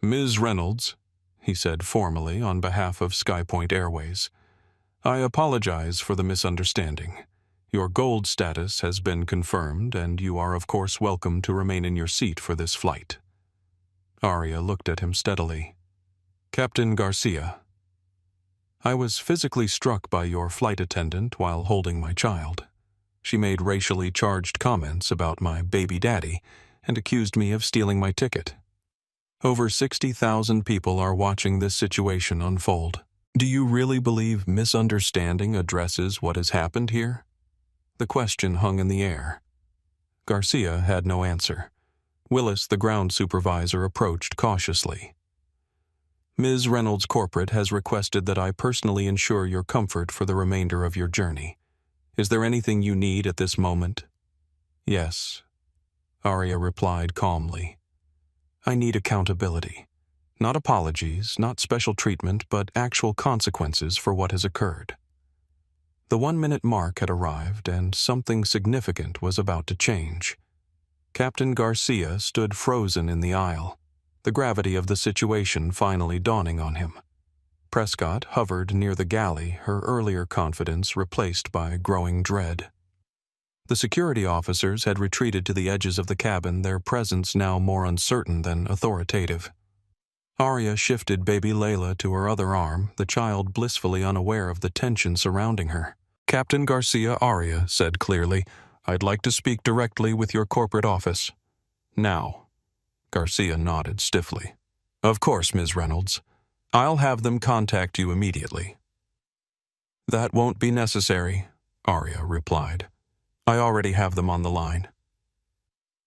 "Ms. Reynolds," he said formally on behalf of Skypoint Airways, "I apologize for the misunderstanding. Your gold status has been confirmed, and you are of course welcome to remain in your seat for this flight." Arya looked at him steadily. "Captain Garcia, I was physically struck by your flight attendant while holding my child. She made racially charged comments about my baby daddy and accused me of stealing my ticket. Over 60,000 people are watching this situation unfold. Do you really believe misunderstanding addresses what has happened here?" The question hung in the air. Garcia had no answer. Willis, the ground supervisor, approached cautiously. "Ms. Reynolds Corporate has requested that I personally ensure your comfort for the remainder of your journey. Is there anything you need at this moment?" "Yes," Arya replied calmly. "I need accountability. Not apologies, not special treatment, but actual consequences for what has occurred." The 1-minute mark had arrived, and something significant was about to change. Captain Garcia stood frozen in the aisle, the gravity of the situation finally dawning on him. Prescott hovered near the galley, her earlier confidence replaced by growing dread. The security officers had retreated to the edges of the cabin, their presence now more uncertain than authoritative. Arya shifted baby Layla to her other arm, the child blissfully unaware of the tension surrounding her. "Captain Garcia," Arya said clearly, "I'd like to speak directly with your corporate office. Now." Garcia nodded stiffly. "Of course, Ms. Reynolds. I'll have them contact you immediately." "That won't be necessary," Arya replied. "I already have them on the line."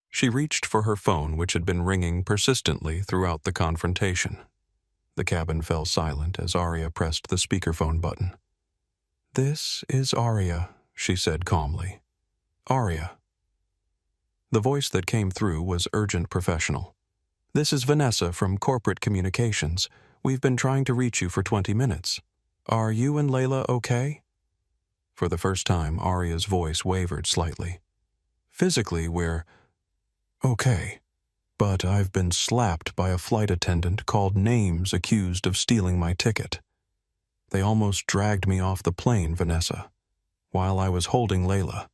She reached for her phone, which had been ringing persistently throughout the confrontation. The cabin fell silent as Arya pressed the speakerphone button. "This is Arya," she said calmly. "Arya." The voice that came through was urgent professional. "This is Vanessa from Corporate Communications. We've been trying to reach you for 20 minutes. Are you and Layla okay?" For the first time, Arya's voice wavered slightly. "Physically, we're okay, but I've been slapped by a flight attendant, called names, accused of stealing my ticket. They almost dragged me off the plane, Vanessa, while I was holding Layla."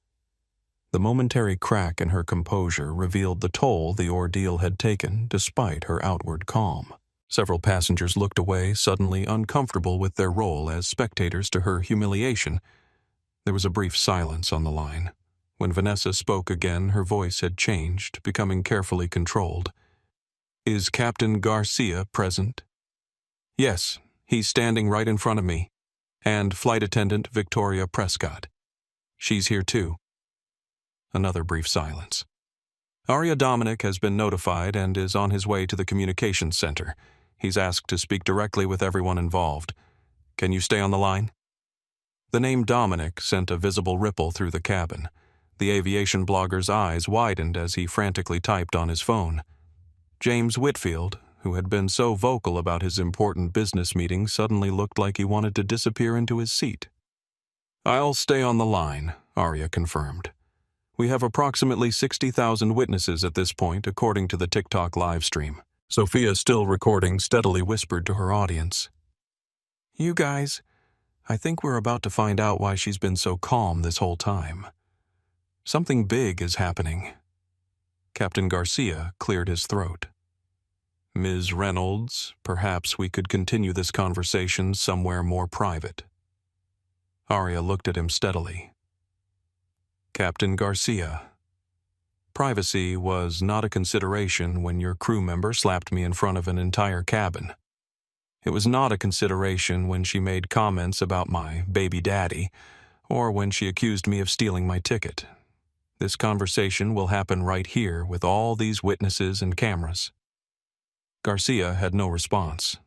The momentary crack in her composure revealed the toll the ordeal had taken despite her outward calm. Several passengers looked away, suddenly uncomfortable with their role as spectators to her humiliation. There was a brief silence on the line. When Vanessa spoke again, her voice had changed, becoming carefully controlled. "Is Captain Garcia present?" "Yes, he's standing right in front of me. And flight attendant Victoria Prescott. She's here too." Another brief silence. "Arya Dominic has been notified and is on his way to the communications center. He's asked to speak directly with everyone involved. Can you stay on the line?" The name Dominic sent a visible ripple through the cabin. The aviation blogger's eyes widened as he frantically typed on his phone. James Whitfield, who had been so vocal about his important business meeting, suddenly looked like he wanted to disappear into his seat. "I'll stay on the line," Arya confirmed. "We have approximately 60,000 witnesses at this point, according to the TikTok live stream." Sophia, still recording, steadily whispered to her audience. "You guys, I think we're about to find out why she's been so calm this whole time. Something big is happening." Captain Garcia cleared his throat. "Ms. Reynolds, perhaps we could continue this conversation somewhere more private." Arya looked at him steadily. "Captain Garcia, privacy was not a consideration when your crew member slapped me in front of an entire cabin. It was not a consideration when she made comments about my baby daddy, or when she accused me of stealing my ticket. This conversation will happen right here with all these witnesses and cameras." Garcia had no response.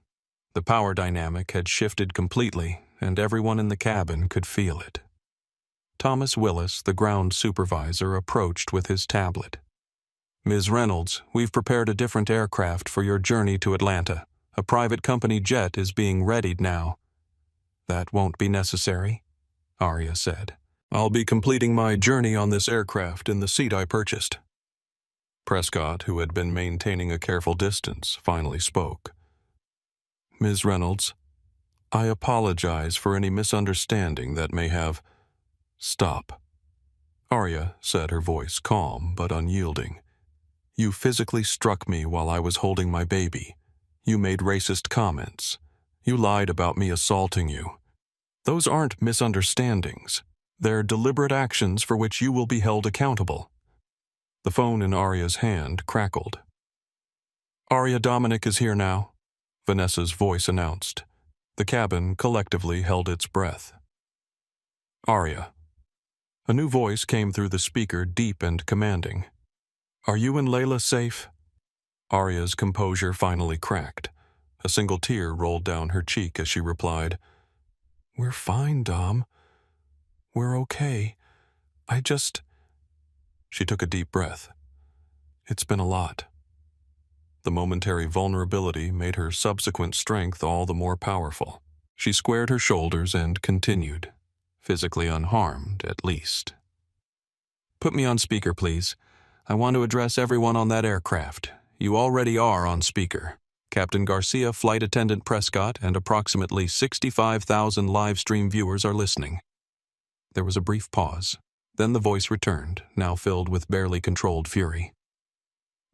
The power dynamic had shifted completely, and everyone in the cabin could feel it. Thomas Willis, the ground supervisor, approached with his tablet. "Ms. Reynolds, we've prepared a different aircraft for your journey to Atlanta. A private company jet is being readied now." "That won't be necessary," Arya said. "I'll be completing my journey on this aircraft in the seat I purchased." Prescott, who had been maintaining a careful distance, finally spoke. "Ms. Reynolds, I apologize for any misunderstanding that may have—" "Stop," Arya said, her voice calm but unyielding. "You physically struck me while I was holding my baby. You made racist comments. You lied about me assaulting you. Those aren't misunderstandings. They're deliberate actions for which you will be held accountable." The phone in Arya's hand crackled. "Arya, Dominic is here now," Vanessa's voice announced. The cabin collectively held its breath. "Arya." A new voice came through the speaker, deep and commanding. "Are you and Layla safe?" Arya's composure finally cracked. A single tear rolled down her cheek as she replied, "We're fine, Dom. We're okay. She took a deep breath. "It's been a lot." The momentary vulnerability made her subsequent strength all the more powerful. She squared her shoulders and continued, physically unharmed at least. "Put me on speaker, please. I want to address everyone on that aircraft. You already are on speaker. Captain Garcia, Flight Attendant Prescott, and approximately 65,000 live stream viewers are listening." There was a brief pause. Then the voice returned, now filled with barely controlled fury.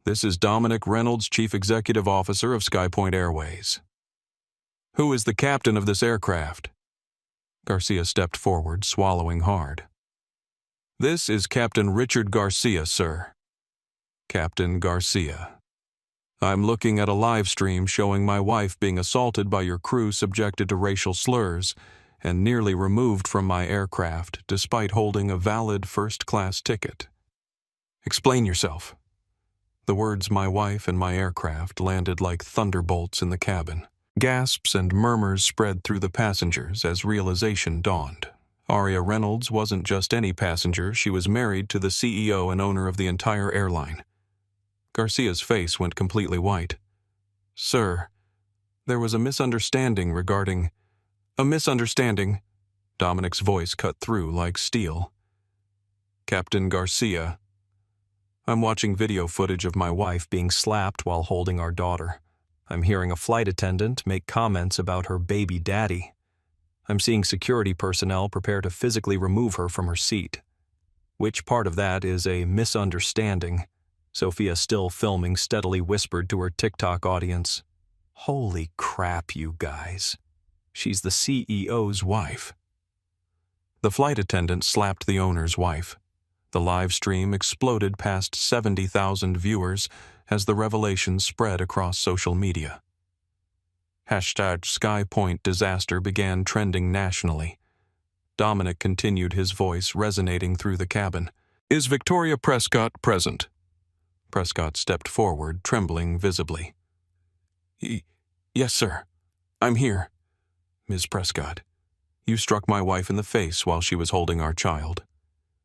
"This is Dominic Reynolds, Chief Executive Officer of Skypoint Airways." "Who is the captain of this aircraft?" Garcia stepped forward, swallowing hard. "This is Captain Richard Garcia, sir." "Captain Garcia. I'm looking at a live stream showing my wife being assaulted by your crew, subjected to racial slurs, and nearly removed from my aircraft despite holding a valid first-class ticket. Explain yourself." The words "my wife and my aircraft" landed like thunderbolts in the cabin. Gasps and murmurs spread through the passengers as realization dawned. Arya Reynolds wasn't just any passenger, she was married to the CEO and owner of the entire airline. Garcia's face went completely white. "Sir, there was a misunderstanding regarding—" "A misunderstanding," Dominic's voice cut through like steel. "Captain Garcia, I'm watching video footage of my wife being slapped while holding our daughter. I'm hearing a flight attendant make comments about her baby daddy. I'm seeing security personnel prepare to physically remove her from her seat. Which part of that is a misunderstanding?" Sophia, still filming, steadily whispered to her TikTok audience. "Holy crap, you guys. She's the CEO's wife." The flight attendant slapped the owner's wife. The live stream exploded past 70,000 viewers as the revelation spread across social media. #SkyPoint disaster began trending nationally. Dominic continued, his voice resonating through the cabin. "Is Victoria Prescott present?" Prescott stepped forward, trembling visibly. Yes, sir. I'm here." "Ms. Prescott, you struck my wife in the face while she was holding our child.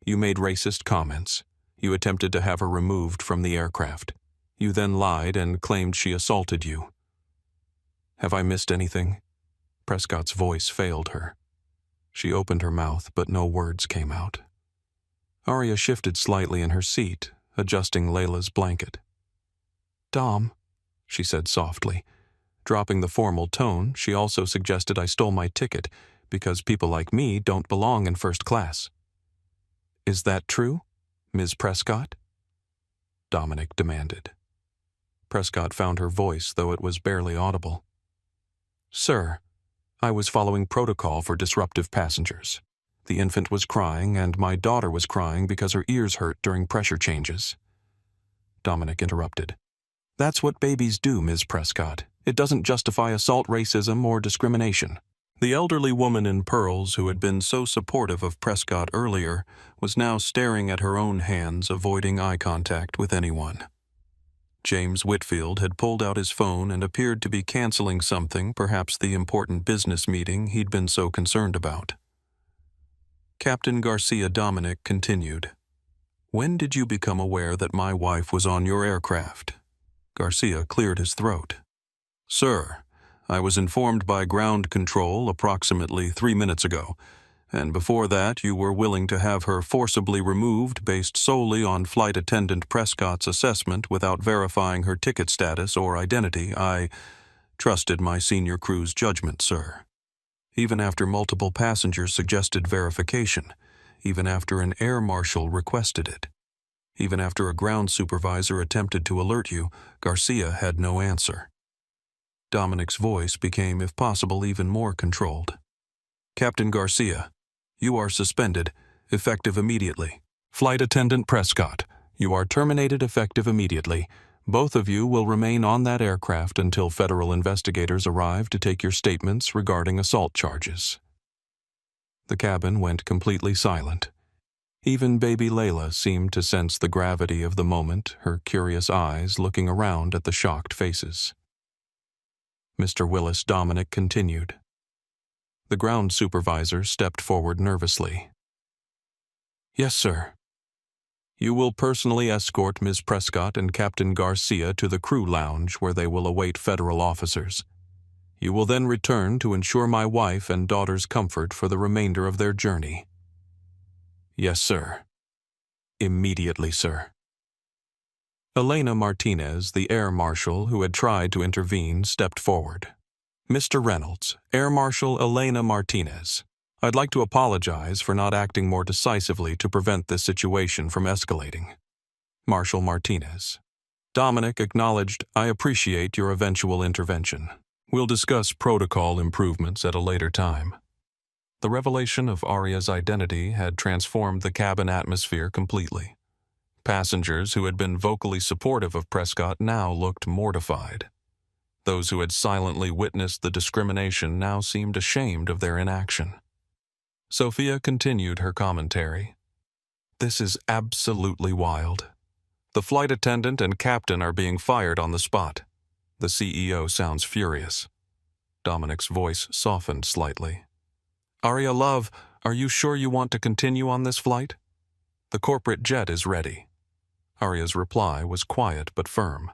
You made racist comments. You attempted to have her removed from the aircraft. You then lied and claimed she assaulted you. Have I missed anything?" Prescott's voice failed her. She opened her mouth, but no words came out. Arya shifted slightly in her seat, adjusting Layla's blanket. "Dom," she said softly. Dropping the formal tone, she also suggested I stole my ticket because people like me don't belong in first class. "Is that true, Ms. Prescott?" Dominic demanded. Prescott found her voice, though it was barely audible. "Sir, I was following protocol for disruptive passengers. The infant was crying, and my daughter was crying because her ears hurt during pressure changes." Dominic interrupted. "That's what babies do, Ms. Prescott. It doesn't justify assault, racism, or discrimination." The elderly woman in pearls who had been so supportive of Prescott earlier was now staring at her own hands, avoiding eye contact with anyone. James Whitfield had pulled out his phone and appeared to be canceling something, perhaps the important business meeting he'd been so concerned about. Captain Garcia Dominic continued, "When did you become aware that my wife was on your aircraft?" Garcia cleared his throat. "Sir, I was informed by ground control approximately 3 minutes ago, and before that you were willing to have her forcibly removed based solely on Flight Attendant Prescott's assessment without verifying her ticket status or identity. I trusted my senior crew's judgment, sir. Even after multiple passengers suggested verification, even after an air marshal requested it, even after a ground supervisor attempted to alert you, Garcia had no answer." Dominic's voice became, if possible, even more controlled. "Captain Garcia, you are suspended, effective immediately. Flight Attendant Prescott, you are terminated effective immediately. Both of you will remain on that aircraft until federal investigators arrive to take your statements regarding assault charges." The cabin went completely silent. Even baby Layla seemed to sense the gravity of the moment, her curious eyes looking around at the shocked faces. Mr. Willis Dominic continued. The ground supervisor stepped forward nervously. "Yes, sir. You will personally escort Ms. Prescott and Captain Garcia to the crew lounge where they will await federal officers. You will then return to ensure my wife and daughter's comfort for the remainder of their journey." "Yes, sir." "Immediately, sir." Elena Martinez, the air marshal who had tried to intervene, stepped forward. "Mr. Reynolds, Air Marshal Elena Martinez, I'd like to apologize for not acting more decisively to prevent this situation from escalating." Marshal Martinez. Dominic acknowledged, "I appreciate your eventual intervention. We'll discuss protocol improvements at a later time." The revelation of Aria's identity had transformed the cabin atmosphere completely. Passengers who had been vocally supportive of Prescott now looked mortified. Those who had silently witnessed the discrimination now seemed ashamed of their inaction. Sophia continued her commentary. "This is absolutely wild. The flight attendant and captain are being fired on the spot. The CEO sounds furious." Dominic's voice softened slightly. "Aria, love, are you sure you want to continue on this flight? The corporate jet is ready." Aria's reply was quiet but firm.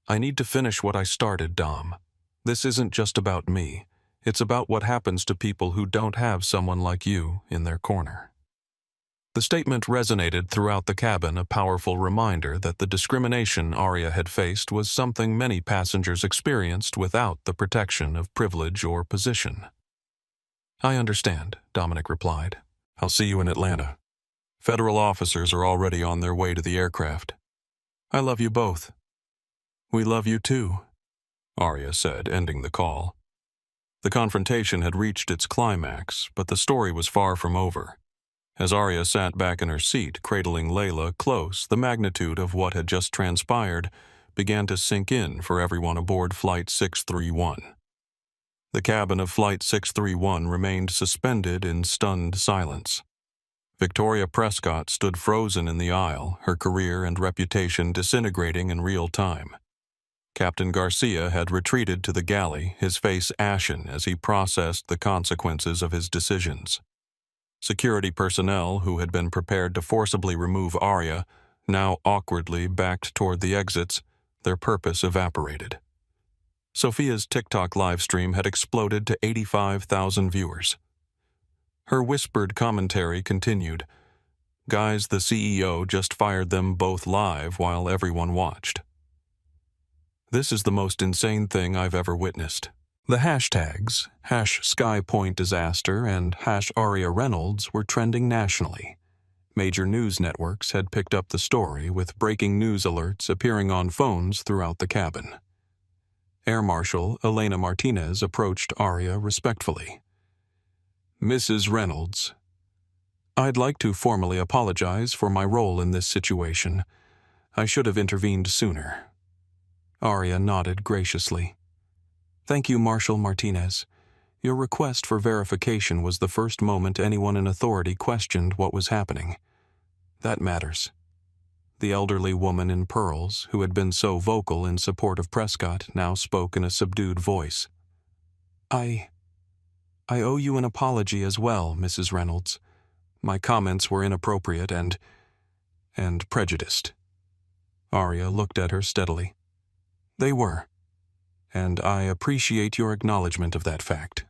"I need to finish what I started, Dom. This isn't just about me. It's about what happens to people who don't have someone like you in their corner." The statement resonated throughout the cabin, a powerful reminder that the discrimination Aria had faced was something many passengers experienced without the protection of privilege or position. "I understand," Dominic replied. "I'll see you in Atlanta. Federal officers are already on their way to the aircraft. I love you both." "We love you too," Aria said, ending the call. The confrontation had reached its climax, but the story was far from over. As Aria sat back in her seat, cradling Layla close, the magnitude of what had just transpired began to sink in for everyone aboard Flight 631. The cabin of Flight 631 remained suspended in stunned silence. Victoria Prescott stood frozen in the aisle, her career and reputation disintegrating in real time. Captain Garcia had retreated to the galley, his face ashen as he processed the consequences of his decisions. Security personnel who had been prepared to forcibly remove Aria now awkwardly backed toward the exits, their purpose evaporated. Sophia's TikTok livestream had exploded to 85,000 viewers. Her whispered commentary continued. "Guys, the CEO just fired them both live while everyone watched. This is the most insane thing I've ever witnessed." The hashtags, #SkyPointDisaster and #AriaReynolds were trending nationally. Major news networks had picked up the story, with breaking news alerts appearing on phones throughout the cabin. Air Marshal Elena Martinez approached Aria respectfully. "Mrs. Reynolds, I'd like to formally apologize for my role in this situation. I should have intervened sooner." Aria nodded graciously. "Thank you, Marshal Martinez. Your request for verification was the first moment anyone in authority questioned what was happening. That matters." The elderly woman in pearls, who had been so vocal in support of Prescott, now spoke in a subdued voice. I owe you an apology as well, Mrs. Reynolds. My comments were inappropriate and prejudiced. Arya looked at her steadily. They were, and I appreciate your acknowledgement of that fact.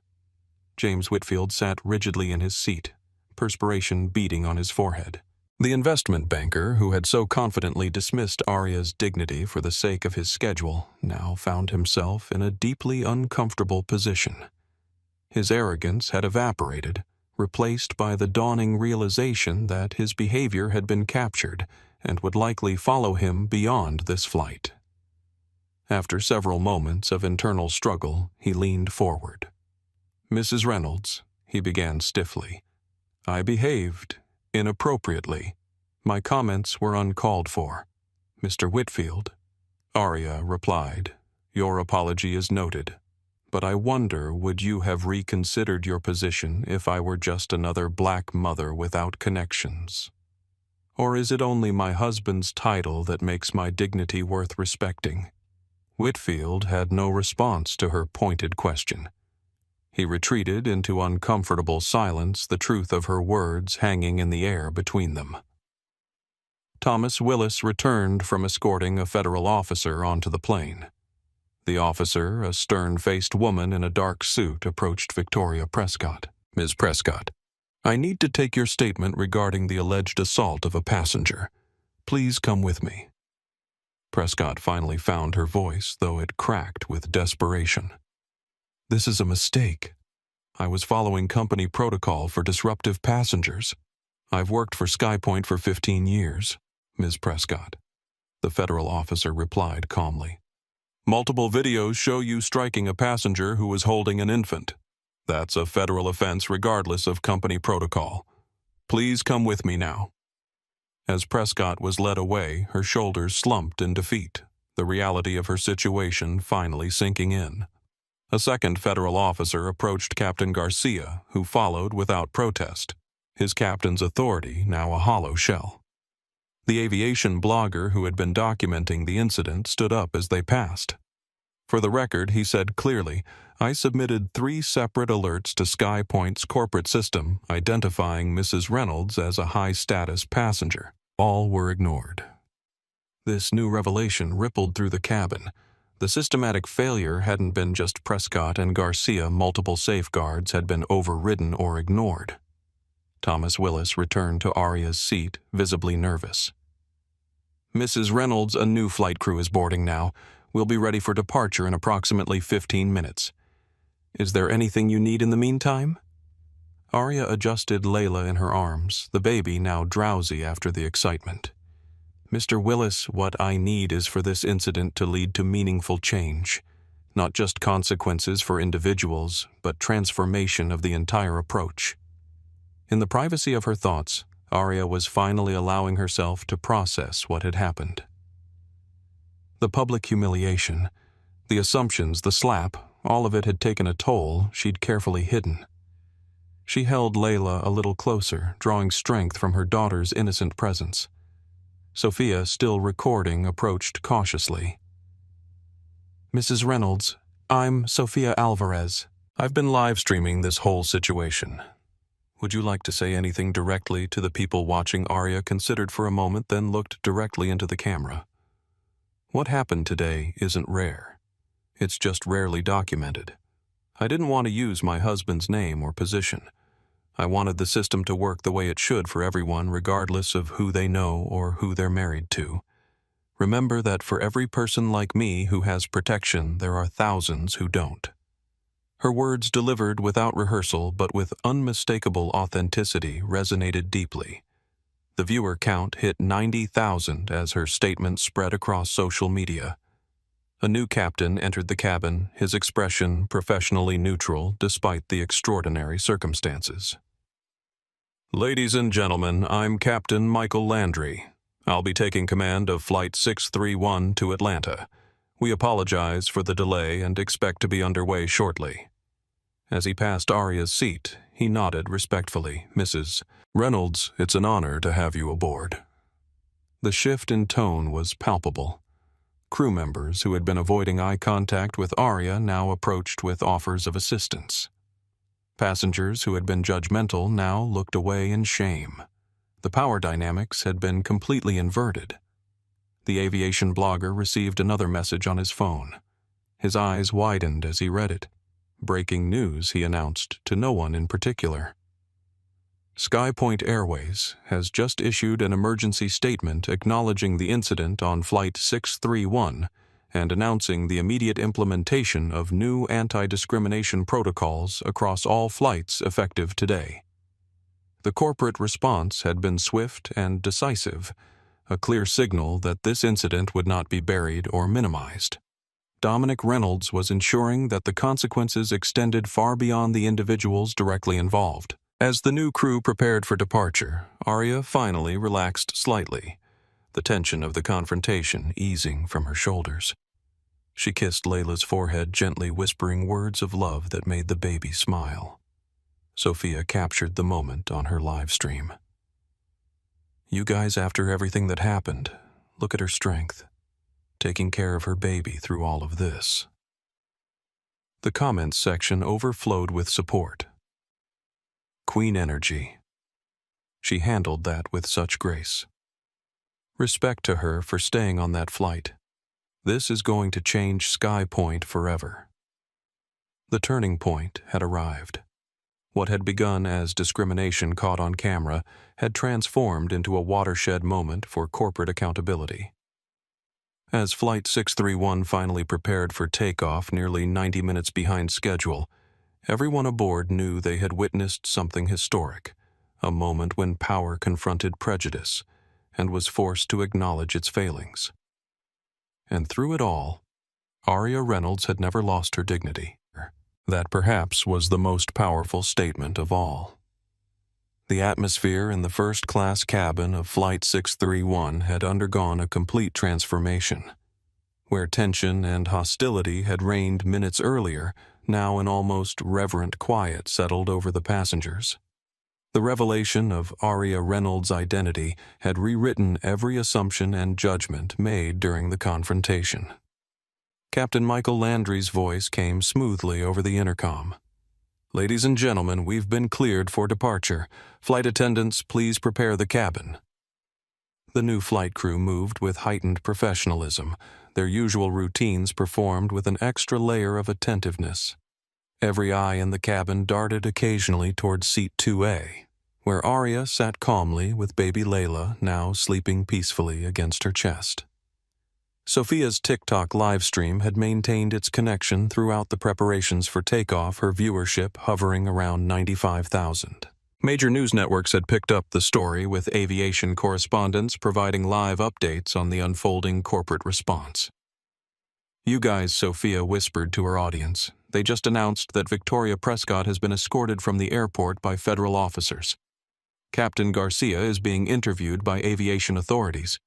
James Whitfield sat rigidly in his seat, perspiration beading on his forehead. The investment banker, who had so confidently dismissed Arya's dignity for the sake of his schedule, now found himself in a deeply uncomfortable position. His arrogance had evaporated, replaced by the dawning realization that his behavior had been captured and would likely follow him beyond this flight. After several moments of internal struggle, he leaned forward. Mrs. Reynolds, he began stiffly, I behaved inappropriately. My comments were uncalled for. Mr. Whitfield, Arya replied, your apology is noted. But I wonder, would you have reconsidered your position if I were just another black mother without connections? Or is it only my husband's title that makes my dignity worth respecting? Whitfield had no response to her pointed question. He retreated into uncomfortable silence, the truth of her words hanging in the air between them. Thomas Willis returned from escorting a federal officer onto the plane. The officer, a stern-faced woman in a dark suit, approached Victoria Prescott. Ms. Prescott, I need to take your statement regarding the alleged assault of a passenger. Please come with me. Prescott finally found her voice, though it cracked with desperation. This is a mistake. I was following company protocol for disruptive passengers. I've worked for SkyPoint for 15 years, Ms. Prescott. The federal officer replied calmly. Multiple videos show you striking a passenger who was holding an infant. That's a federal offense regardless of company protocol. Please come with me now. As Prescott was led away, her shoulders slumped in defeat, the reality of her situation finally sinking in. A second federal officer approached Captain Garcia, who followed without protest, his captain's authority now a hollow shell. The aviation blogger who had been documenting the incident stood up as they passed. For the record, he said clearly, I submitted 3 separate alerts to SkyPoint's corporate system identifying Mrs. Reynolds as a high-status passenger. All were ignored. This new revelation rippled through the cabin. The systematic failure hadn't been just Prescott and Garcia. Multiple safeguards had been overridden or ignored. Thomas Willis returned to Arya's seat, visibly nervous. Mrs. Reynolds, a new flight crew is boarding now. We'll be ready for departure in approximately 15 minutes. Is there anything you need in the meantime? Arya adjusted Layla in her arms, the baby now drowsy after the excitement. Mr. Willis, what I need is for this incident to lead to meaningful change. Not just consequences for individuals, but transformation of the entire approach. In the privacy of her thoughts, Arya was finally allowing herself to process what had happened. The public humiliation, the assumptions, the slap, all of it had taken a toll she'd carefully hidden. She held Layla a little closer, drawing strength from her daughter's innocent presence. Sophia, still recording, approached cautiously. Mrs. Reynolds, I'm Sophia Alvarez. I've been live streaming this whole situation. Would you like to say anything directly to the people watching? Arya considered for a moment, then looked directly into the camera. What happened today isn't rare. It's just rarely documented. I didn't want to use my husband's name or position. I wanted the system to work the way it should for everyone, regardless of who they know or who they're married to. Remember that for every person like me who has protection, there are thousands who don't. Her words, delivered without rehearsal but with unmistakable authenticity, resonated deeply. The viewer count hit 90,000 as her statement spread across social media. A new captain entered the cabin, his expression professionally neutral despite the extraordinary circumstances. Ladies and gentlemen, I'm Captain Michael Landry. I'll be taking command of Flight 631 to Atlanta. We apologize for the delay and expect to be underway shortly. As he passed Arya's seat, he nodded respectfully. Mrs. Reynolds, it's an honor to have you aboard. The shift in tone was palpable. Crew members who had been avoiding eye contact with Arya now approached with offers of assistance. Passengers who had been judgmental now looked away in shame. The power dynamics had been completely inverted. The aviation blogger received another message on his phone. His eyes widened as he read it. Breaking news, he announced to no one in particular. SkyPoint Airways has just issued an emergency statement acknowledging the incident on Flight 631 and announcing the immediate implementation of new anti-discrimination protocols across all flights effective today. The corporate response had been swift and decisive, a clear signal that this incident would not be buried or minimized. Dominic Reynolds was ensuring that the consequences extended far beyond the individuals directly involved. As the new crew prepared for departure, Arya finally relaxed slightly, the tension of the confrontation easing from her shoulders. She kissed Layla's forehead, gently whispering words of love that made the baby smile. Sophia captured the moment on her live stream. "You guys, after everything that happened, look at her strength, taking care of her baby through all of this." The comments section overflowed with support. Queen energy. She handled that with such grace. Respect to her for staying on that flight. This is going to change SkyPoint forever. The turning point had arrived. What had begun as discrimination caught on camera had transformed into a watershed moment for corporate accountability. As Flight 631 finally prepared for takeoff nearly 90 minutes behind schedule, everyone aboard knew they had witnessed something historic, a moment when power confronted prejudice and was forced to acknowledge its failings. And through it all, Arya Reynolds had never lost her dignity. That perhaps was the most powerful statement of all. The atmosphere in the first-class cabin of Flight 631 had undergone a complete transformation. Where tension and hostility had reigned minutes earlier, now an almost reverent quiet settled over the passengers. The revelation of Arya Reynolds' identity had rewritten every assumption and judgment made during the confrontation. Captain Michael Landry's voice came smoothly over the intercom. "Ladies and gentlemen, we've been cleared for departure. Flight attendants, please prepare the cabin." The new flight crew moved with heightened professionalism, their usual routines performed with an extra layer of attentiveness. Every eye in the cabin darted occasionally toward seat 2A, where Arya sat calmly with baby Layla now sleeping peacefully against her chest. Sophia's TikTok livestream had maintained its connection throughout the preparations for takeoff, her viewership hovering around 95,000. Major news networks had picked up the story, with aviation correspondents providing live updates on the unfolding corporate response. "You guys," Sophia whispered to her audience. "They just announced that Victoria Prescott has been escorted from the airport by federal officers. Captain Garcia is being interviewed by aviation authorities.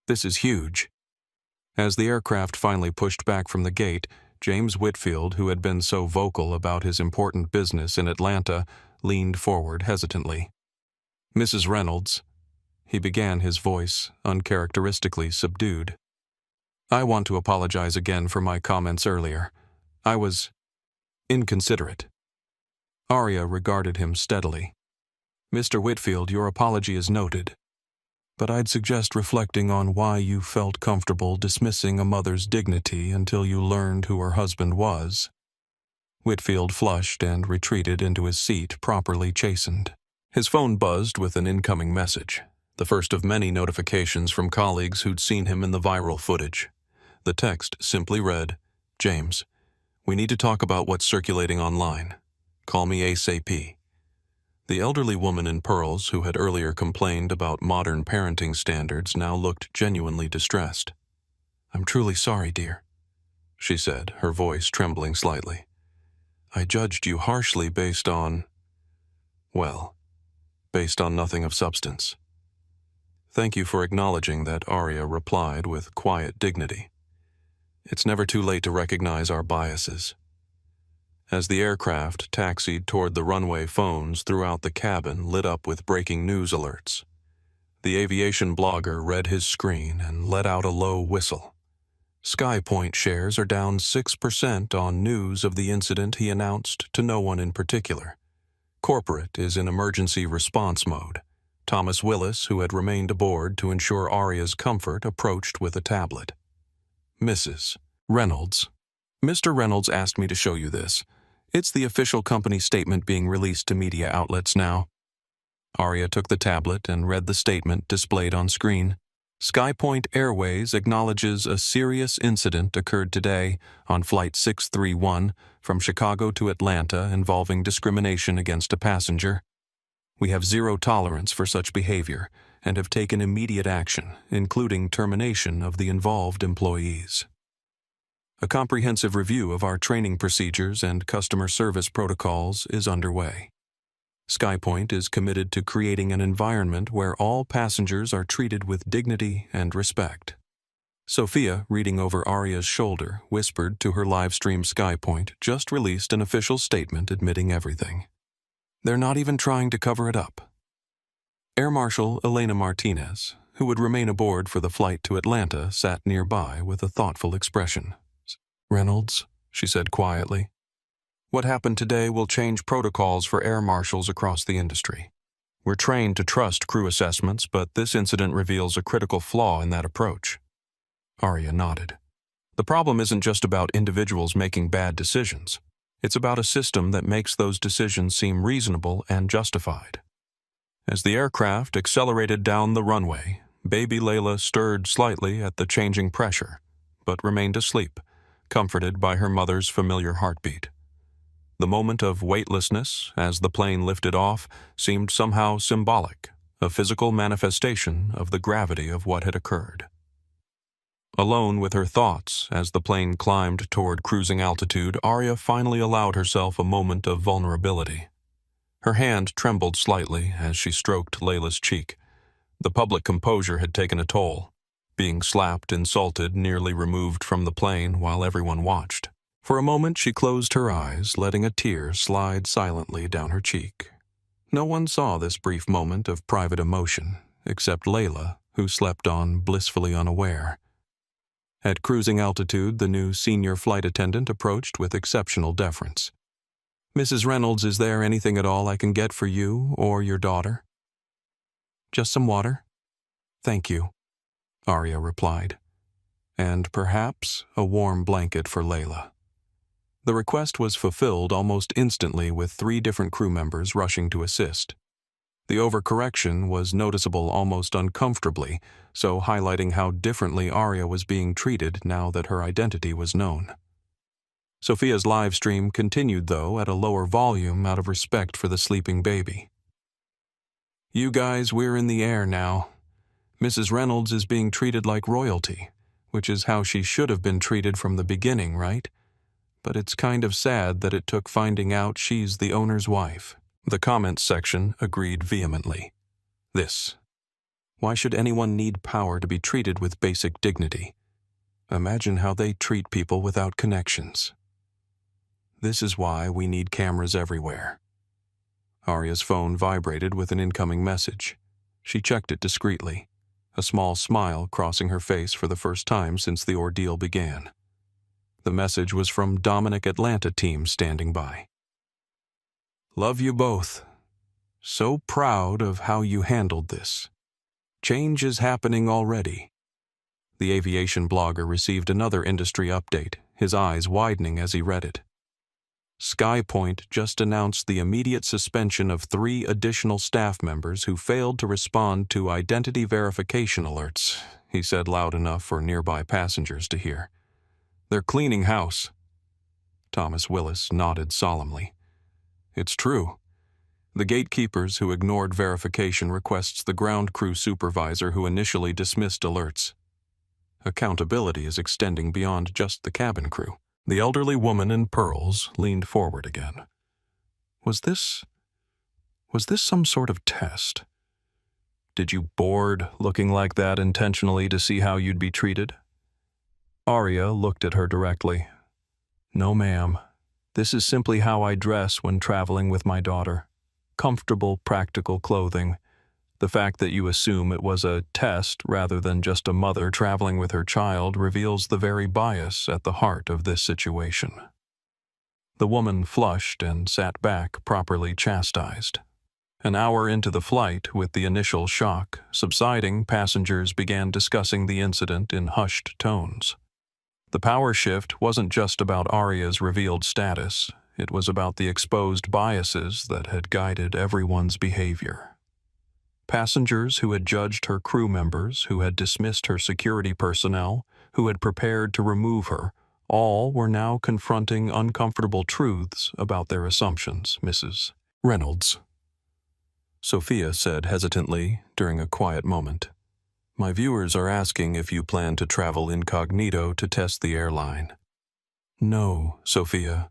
This is huge." As the aircraft finally pushed back from the gate, James Whitfield, who had been so vocal about his important business in Atlanta, leaned forward hesitantly. "Mrs. Reynolds," he began, his voice uncharacteristically subdued. "I want to apologize again for my comments earlier. I was inconsiderate." Arya regarded him steadily. "Mr. Whitfield, your apology is noted. But I'd suggest reflecting on why you felt comfortable dismissing a mother's dignity until you learned who her husband was." Whitfield flushed and retreated into his seat, properly chastened. His phone buzzed with an incoming message, the first of many notifications from colleagues who'd seen him in the viral footage. The text simply read, "James, we need to talk about what's circulating online. Call me ASAP." The elderly woman in pearls, who had earlier complained about modern parenting standards, now looked genuinely distressed. "I'm truly sorry, dear," she said, her voice trembling slightly. "I judged you harshly based on nothing of substance." "Thank you for acknowledging that," Arya replied with quiet dignity. "It's never too late to recognize our biases." As the aircraft taxied toward the runway, phones throughout the cabin lit up with breaking news alerts. The aviation blogger read his screen and let out a low whistle. SkyPoint shares are down 6% on news of the incident he announced to no one in particular. Corporate is in emergency response mode. Thomas Willis, who had remained aboard to ensure Aria's comfort, approached with a tablet. Mrs. Reynolds. Mr. Reynolds asked me to show you this. It's the official company statement being released to media outlets now. Aria took the tablet and read the statement displayed on screen. SkyPoint Airways acknowledges a serious incident occurred today on Flight 631 from Chicago to Atlanta involving discrimination against a passenger. We have zero tolerance for such behavior and have taken immediate action, including termination of the involved employees. A comprehensive review of our training procedures and customer service protocols is underway. SkyPoint is committed to creating an environment where all passengers are treated with dignity and respect. Sophia, reading over Aria's shoulder, whispered to her livestream. SkyPoint just released an official statement admitting everything. They're not even trying to cover it up. Air Marshal Elena Martinez, who would remain aboard for the flight to Atlanta, sat nearby with a thoughtful expression. Reynolds, she said quietly. What happened today will change protocols for air marshals across the industry. We're trained to trust crew assessments, but this incident reveals a critical flaw in that approach. Aria nodded. The problem isn't just about individuals making bad decisions. It's about a system that makes those decisions seem reasonable and justified. As the aircraft accelerated down the runway, baby Layla stirred slightly at the changing pressure, but remained asleep, comforted by her mother's familiar heartbeat. The moment of weightlessness, as the plane lifted off, seemed somehow symbolic, a physical manifestation of the gravity of what had occurred. Alone with her thoughts, as the plane climbed toward cruising altitude, Aria finally allowed herself a moment of vulnerability. Her hand trembled slightly as she stroked Layla's cheek. The public composure had taken a toll, being slapped, insulted, nearly removed from the plane while everyone watched. For a moment she closed her eyes, letting a tear slide silently down her cheek. No one saw this brief moment of private emotion, except Layla, who slept on blissfully unaware. At cruising altitude, the new senior flight attendant approached with exceptional deference. Mrs. Reynolds, is there anything at all I can get for you or your daughter? Just some water? Thank you, Aria replied. And perhaps a warm blanket for Layla. The request was fulfilled almost instantly, with 3 different crew members rushing to assist. The overcorrection was noticeable almost uncomfortably, so highlighting how differently Aria was being treated now that her identity was known. Sophia's live stream continued, though, at a lower volume out of respect for the sleeping baby. You guys, we're in the air now. Mrs. Reynolds is being treated like royalty, which is how she should have been treated from the beginning, right? But it's kind of sad that it took finding out she's the owner's wife. The comments section agreed vehemently. Why should anyone need power to be treated with basic dignity? Imagine how they treat people without connections. This is why we need cameras everywhere. Aria's phone vibrated with an incoming message. She checked it discreetly, a small smile crossing her face for the first time since the ordeal began. The message was from Dominic Atlanta team standing by. Love you both. So proud of how you handled this. Change is happening already. The aviation blogger received another industry update, his eyes widening as he read it. SkyPoint just announced the immediate suspension of 3 additional staff members who failed to respond to identity verification alerts, he said loud enough for nearby passengers to hear. They're cleaning house. Thomas Willis nodded solemnly. It's true. The gatekeepers who ignored verification requests the ground crew supervisor who initially dismissed alerts. Accountability is extending beyond just the cabin crew. The elderly woman in pearls leaned forward again. Was this some sort of test? Did you board looking like that intentionally to see how you'd be treated? Aria looked at her directly. No, ma'am. This is simply how I dress when traveling with my daughter. Comfortable, practical clothing. The fact that you assume it was a test rather than just a mother traveling with her child reveals the very bias at the heart of this situation. The woman flushed and sat back, properly chastised. An hour into the flight, with the initial shock subsiding, passengers began discussing the incident in hushed tones. The power shift wasn't just about Arya's revealed status, it was about the exposed biases that had guided everyone's behavior. Passengers who had judged her crew members, who had dismissed her security personnel, who had prepared to remove her, all were now confronting uncomfortable truths about their assumptions, Mrs. Reynolds. Sophia said hesitantly during a quiet moment, "My viewers are asking if you plan to travel incognito to test the airline." "No, Sophia,"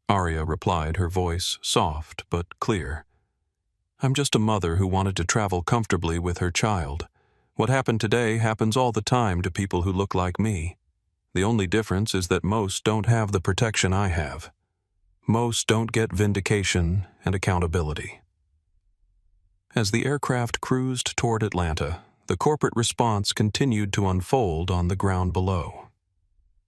Arya replied, her voice soft but clear. "I'm just a mother who wanted to travel comfortably with her child. What happened today happens all the time to people who look like me. The only difference is that most don't have the protection I have. Most don't get vindication and accountability." As the aircraft cruised toward Atlanta, the corporate response continued to unfold on the ground below.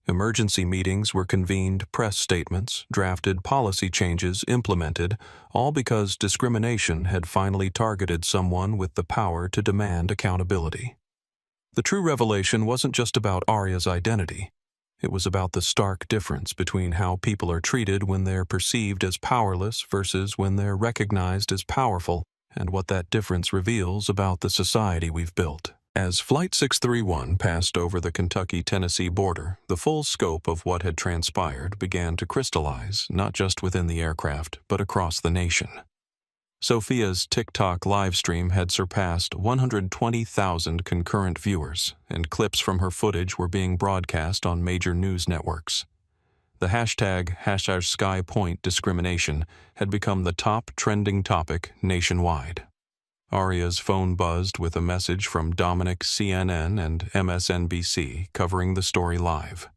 Emergency meetings were convened, press statements, drafted, policy changes implemented, all because discrimination had finally targeted someone with the power to demand accountability. The true revelation wasn't just about Arya's identity. It was about the stark difference between how people are treated when they're perceived as powerless versus when they're recognized as powerful, and what that difference reveals about the society we've built. As Flight 631 passed over the Kentucky-Tennessee border, the full scope of what had transpired began to crystallize, not just within the aircraft, but across the nation. Sophia's TikTok livestream had surpassed 120,000 concurrent viewers, and clips from her footage were being broadcast on major news networks. The hashtag #SkyPoint discrimination had become the top trending topic nationwide. Arya's phone buzzed with a message from Dominic CNN and MSNBC covering the story live.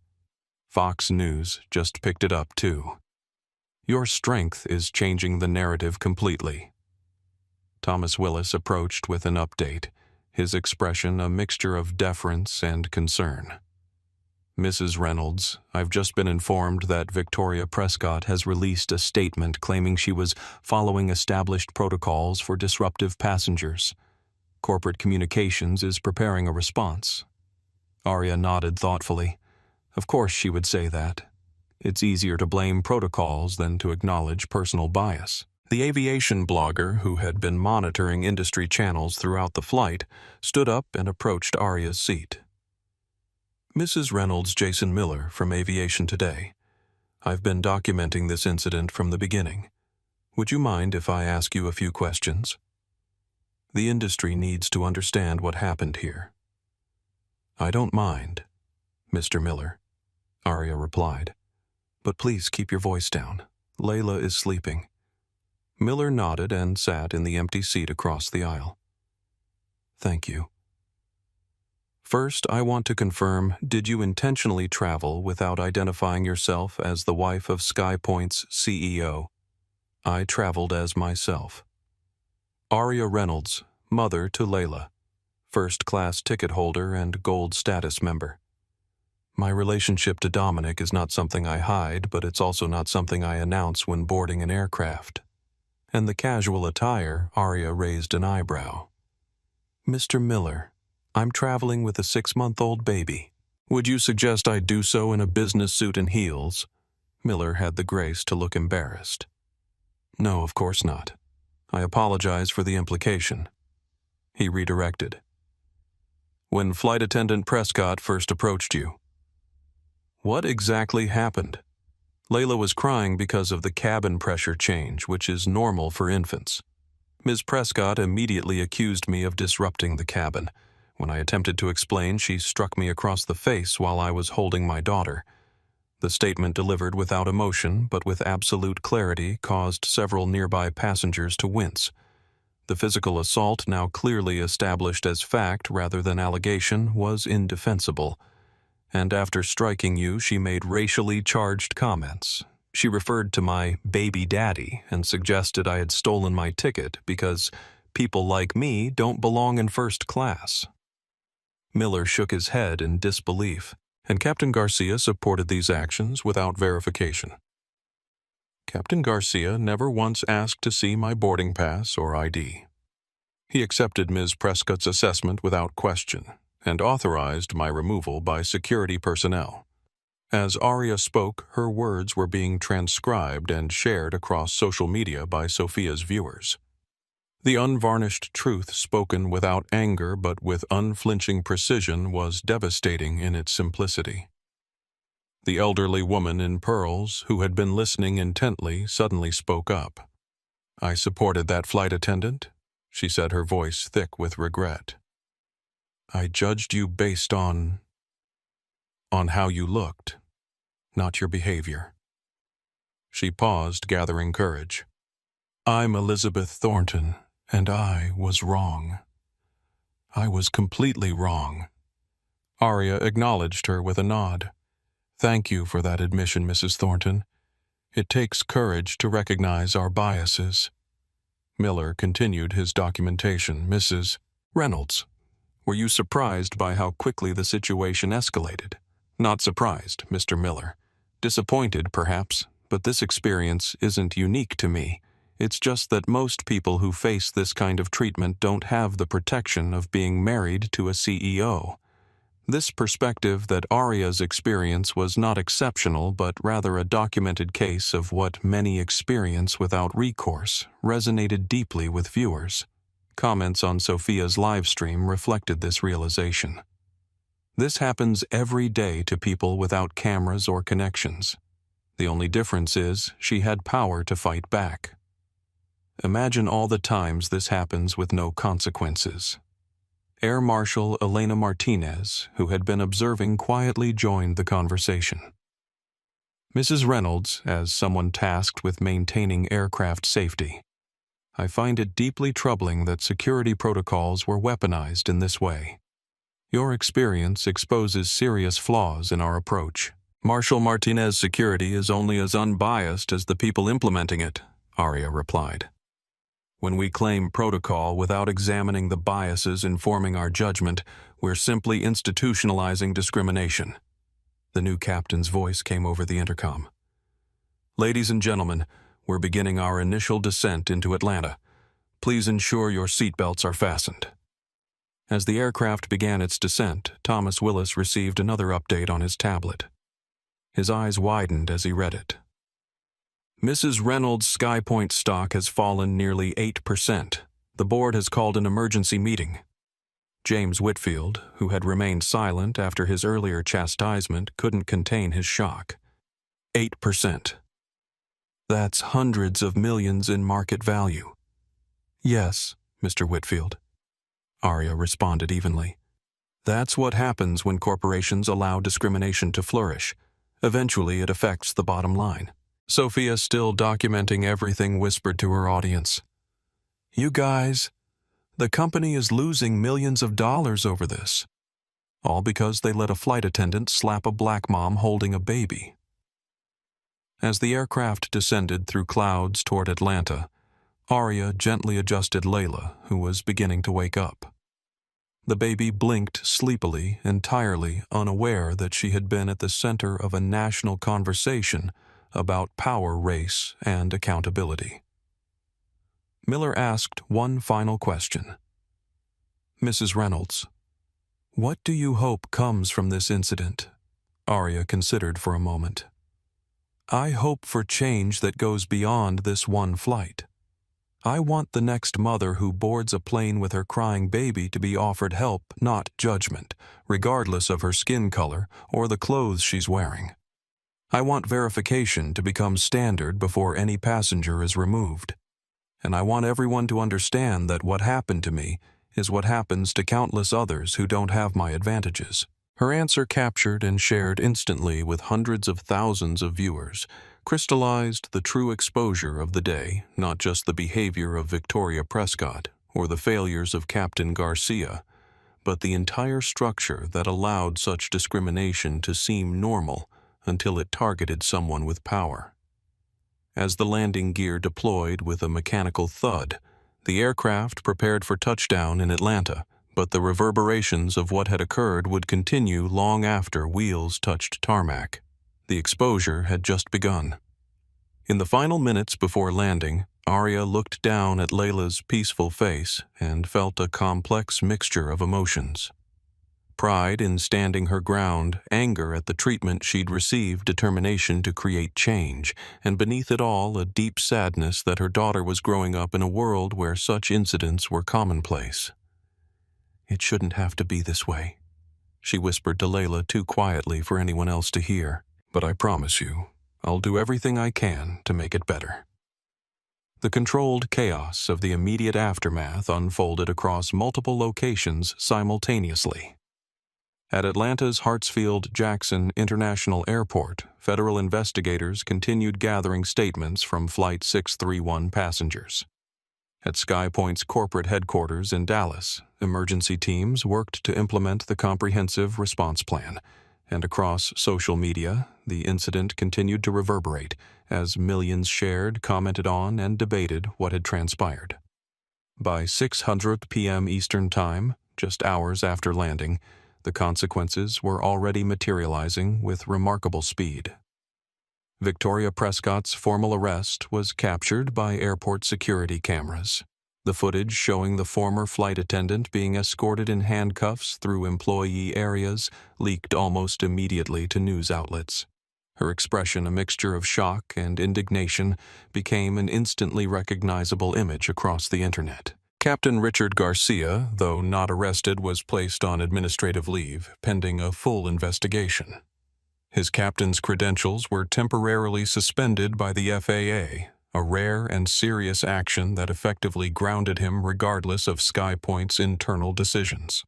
Fox News just picked it up too. "Your strength is changing the narrative completely." Thomas Willis approached with an update, his expression a mixture of deference and concern. "Mrs. Reynolds, I've just been informed that Victoria Prescott has released a statement claiming she was following established protocols for disruptive passengers. Corporate Communications is preparing a response." Arya nodded thoughtfully. Of course she would say that. It's easier to blame protocols than to acknowledge personal bias. The aviation blogger, who had been monitoring industry channels throughout the flight, stood up and approached Arya's seat. "Mrs. Reynolds, Jason Miller from Aviation Today. I've been documenting this incident from the beginning. Would you mind if I ask you a few questions? The industry needs to understand what happened here." "I don't mind, Mr. Miller," Arya replied. "But please keep your voice down. Layla is sleeping." Miller nodded and sat in the empty seat across the aisle. "Thank you. First, I want to confirm, did you intentionally travel without identifying yourself as the wife of SkyPoint's CEO? I traveled as myself. Arya Reynolds, mother to Layla, first-class ticket holder and gold status member. My relationship to Dominic is not something I hide, but it's also not something I announce when boarding an aircraft." And the casual attire, Arya raised an eyebrow. "Mr. Miller, I'm traveling with a 6-month-old baby. Would you suggest I do so in a business suit and heels?" Miller had the grace to look embarrassed. "No, of course not. I apologize for the implication." He redirected. "When Flight Attendant Prescott first approached you, what exactly happened?" Layla was crying because of the cabin pressure change, which is normal for infants. Ms. Prescott immediately accused me of disrupting the cabin. When I attempted to explain, she struck me across the face while I was holding my daughter. The statement, delivered without emotion but with absolute clarity, caused several nearby passengers to wince. The physical assault, now clearly established as fact rather than allegation, was indefensible. And after striking you, she made racially charged comments. She referred to my baby daddy and suggested I had stolen my ticket because People like me don't belong in first class." Miller shook his head in disbelief, and Captain Garcia supported these actions without verification. Captain Garcia never once asked to see my boarding pass or ID. He accepted Ms. Prescott's assessment without question and authorized my removal by security personnel. As Aria spoke, her words were being transcribed and shared across social media by Sophia's viewers. The unvarnished truth spoken without anger but with unflinching precision was devastating in its simplicity. The elderly woman in pearls, who had been listening intently, suddenly spoke up. "I supported that flight attendant," she said, her voice thick with regret. "I judged you based on how you looked, not your behavior." She paused, gathering courage. "I'm Elizabeth Thornton, and I was wrong. I was completely wrong." Aria acknowledged her with a nod. "Thank you for that admission, Mrs. Thornton. It takes courage to recognize our biases." Miller continued his documentation. "Mrs. Reynolds, were you surprised by how quickly the situation escalated?" "Not surprised, Mr. Miller. Disappointed, perhaps, but this experience isn't unique to me. It's just that most people who face this kind of treatment don't have the protection of being married to a CEO. This perspective that Aria's experience was not exceptional but rather a documented case of what many experience without recourse resonated deeply with viewers. Comments on Sophia's livestream reflected this realization. This happens every day to people without cameras or connections. The only difference is she had power to fight back. Imagine all the times this happens with no consequences. Air Marshal Elena Martinez, who had been observing, quietly joined the conversation. "Mrs. Reynolds, as someone tasked with maintaining aircraft safety, I find it deeply troubling that security protocols were weaponized in this way. Your experience exposes serious flaws in our approach." "Marshal Martinez security is only as unbiased as the people implementing it," Aria replied. "When we claim protocol without examining the biases informing our judgment, we're simply institutionalizing discrimination." The new captain's voice came over the intercom. "Ladies and gentlemen, we're beginning our initial descent into Atlanta. Please ensure your seatbelts are fastened." As the aircraft began its descent, Thomas Willis received another update on his tablet. His eyes widened as he read it. "Mrs. Reynolds' SkyPoint stock has fallen nearly 8%. The board has called an emergency meeting." James Whitfield, who had remained silent after his earlier chastisement, couldn't contain his shock. 8%. That's hundreds of millions in market value. "Yes, Mr. Whitfield," Aria responded evenly. "That's what happens when corporations allow discrimination to flourish. Eventually it affects the bottom line." Sophia, still documenting everything, whispered to her audience, "You guys, the company is losing millions of dollars over this. All because they let a flight attendant slap a black mom holding a baby." As the aircraft descended through clouds toward Atlanta, Aria gently adjusted Layla, who was beginning to wake up. The baby blinked sleepily, entirely unaware that she had been at the center of a national conversation about power, race, and accountability. Miller asked one final question. "Mrs. Reynolds, what do you hope comes from this incident?" Aria considered for a moment. "I hope for change that goes beyond this one flight. I want the next mother who boards a plane with her crying baby to be offered help, not judgment, regardless of her skin color or the clothes she's wearing. I want verification to become standard before any passenger is removed. And I want everyone to understand that what happened to me is what happens to countless others who don't have my advantages." Her answer, captured and shared instantly with hundreds of thousands of viewers, crystallized the true exposure of the day, not just the behavior of Victoria Prescott or the failures of Captain Garcia, but the entire structure that allowed such discrimination to seem normal until it targeted someone with power. As the landing gear deployed with a mechanical thud, The aircraft prepared for touchdown in Atlanta, but the reverberations of what had occurred would continue long after wheels touched tarmac. The exposure had just begun. In the final minutes before landing, Arya looked down at Layla's peaceful face and felt a complex mixture of emotions. Pride in standing her ground, anger at the treatment she'd received, determination to create change, and beneath it all a deep sadness that her daughter was growing up in a world where such incidents were commonplace. "It shouldn't have to be this way," she whispered to Layla too quietly for anyone else to hear. "But I promise you, I'll do everything I can to make it better." The controlled chaos of the immediate aftermath unfolded across multiple locations simultaneously. At Atlanta's Hartsfield-Jackson International Airport, federal investigators continued gathering statements from Flight 631 passengers. At SkyPoint's corporate headquarters in Dallas, emergency teams worked to implement the comprehensive response plan, and across social media, the incident continued to reverberate as millions shared, commented on, and debated what had transpired. By 6:00 p.m. Eastern Time, just hours after landing, the consequences were already materializing with remarkable speed. Victoria Prescott's formal arrest was captured by airport security cameras. The footage showing the former flight attendant being escorted in handcuffs through employee areas leaked almost immediately to news outlets. Her expression, a mixture of shock and indignation, became an instantly recognizable image across the internet. Captain Richard Garcia, though not arrested, was placed on administrative leave, pending a full investigation. His captain's credentials were temporarily suspended by the FAA, a rare and serious action that effectively grounded him regardless of SkyPoint's internal decisions.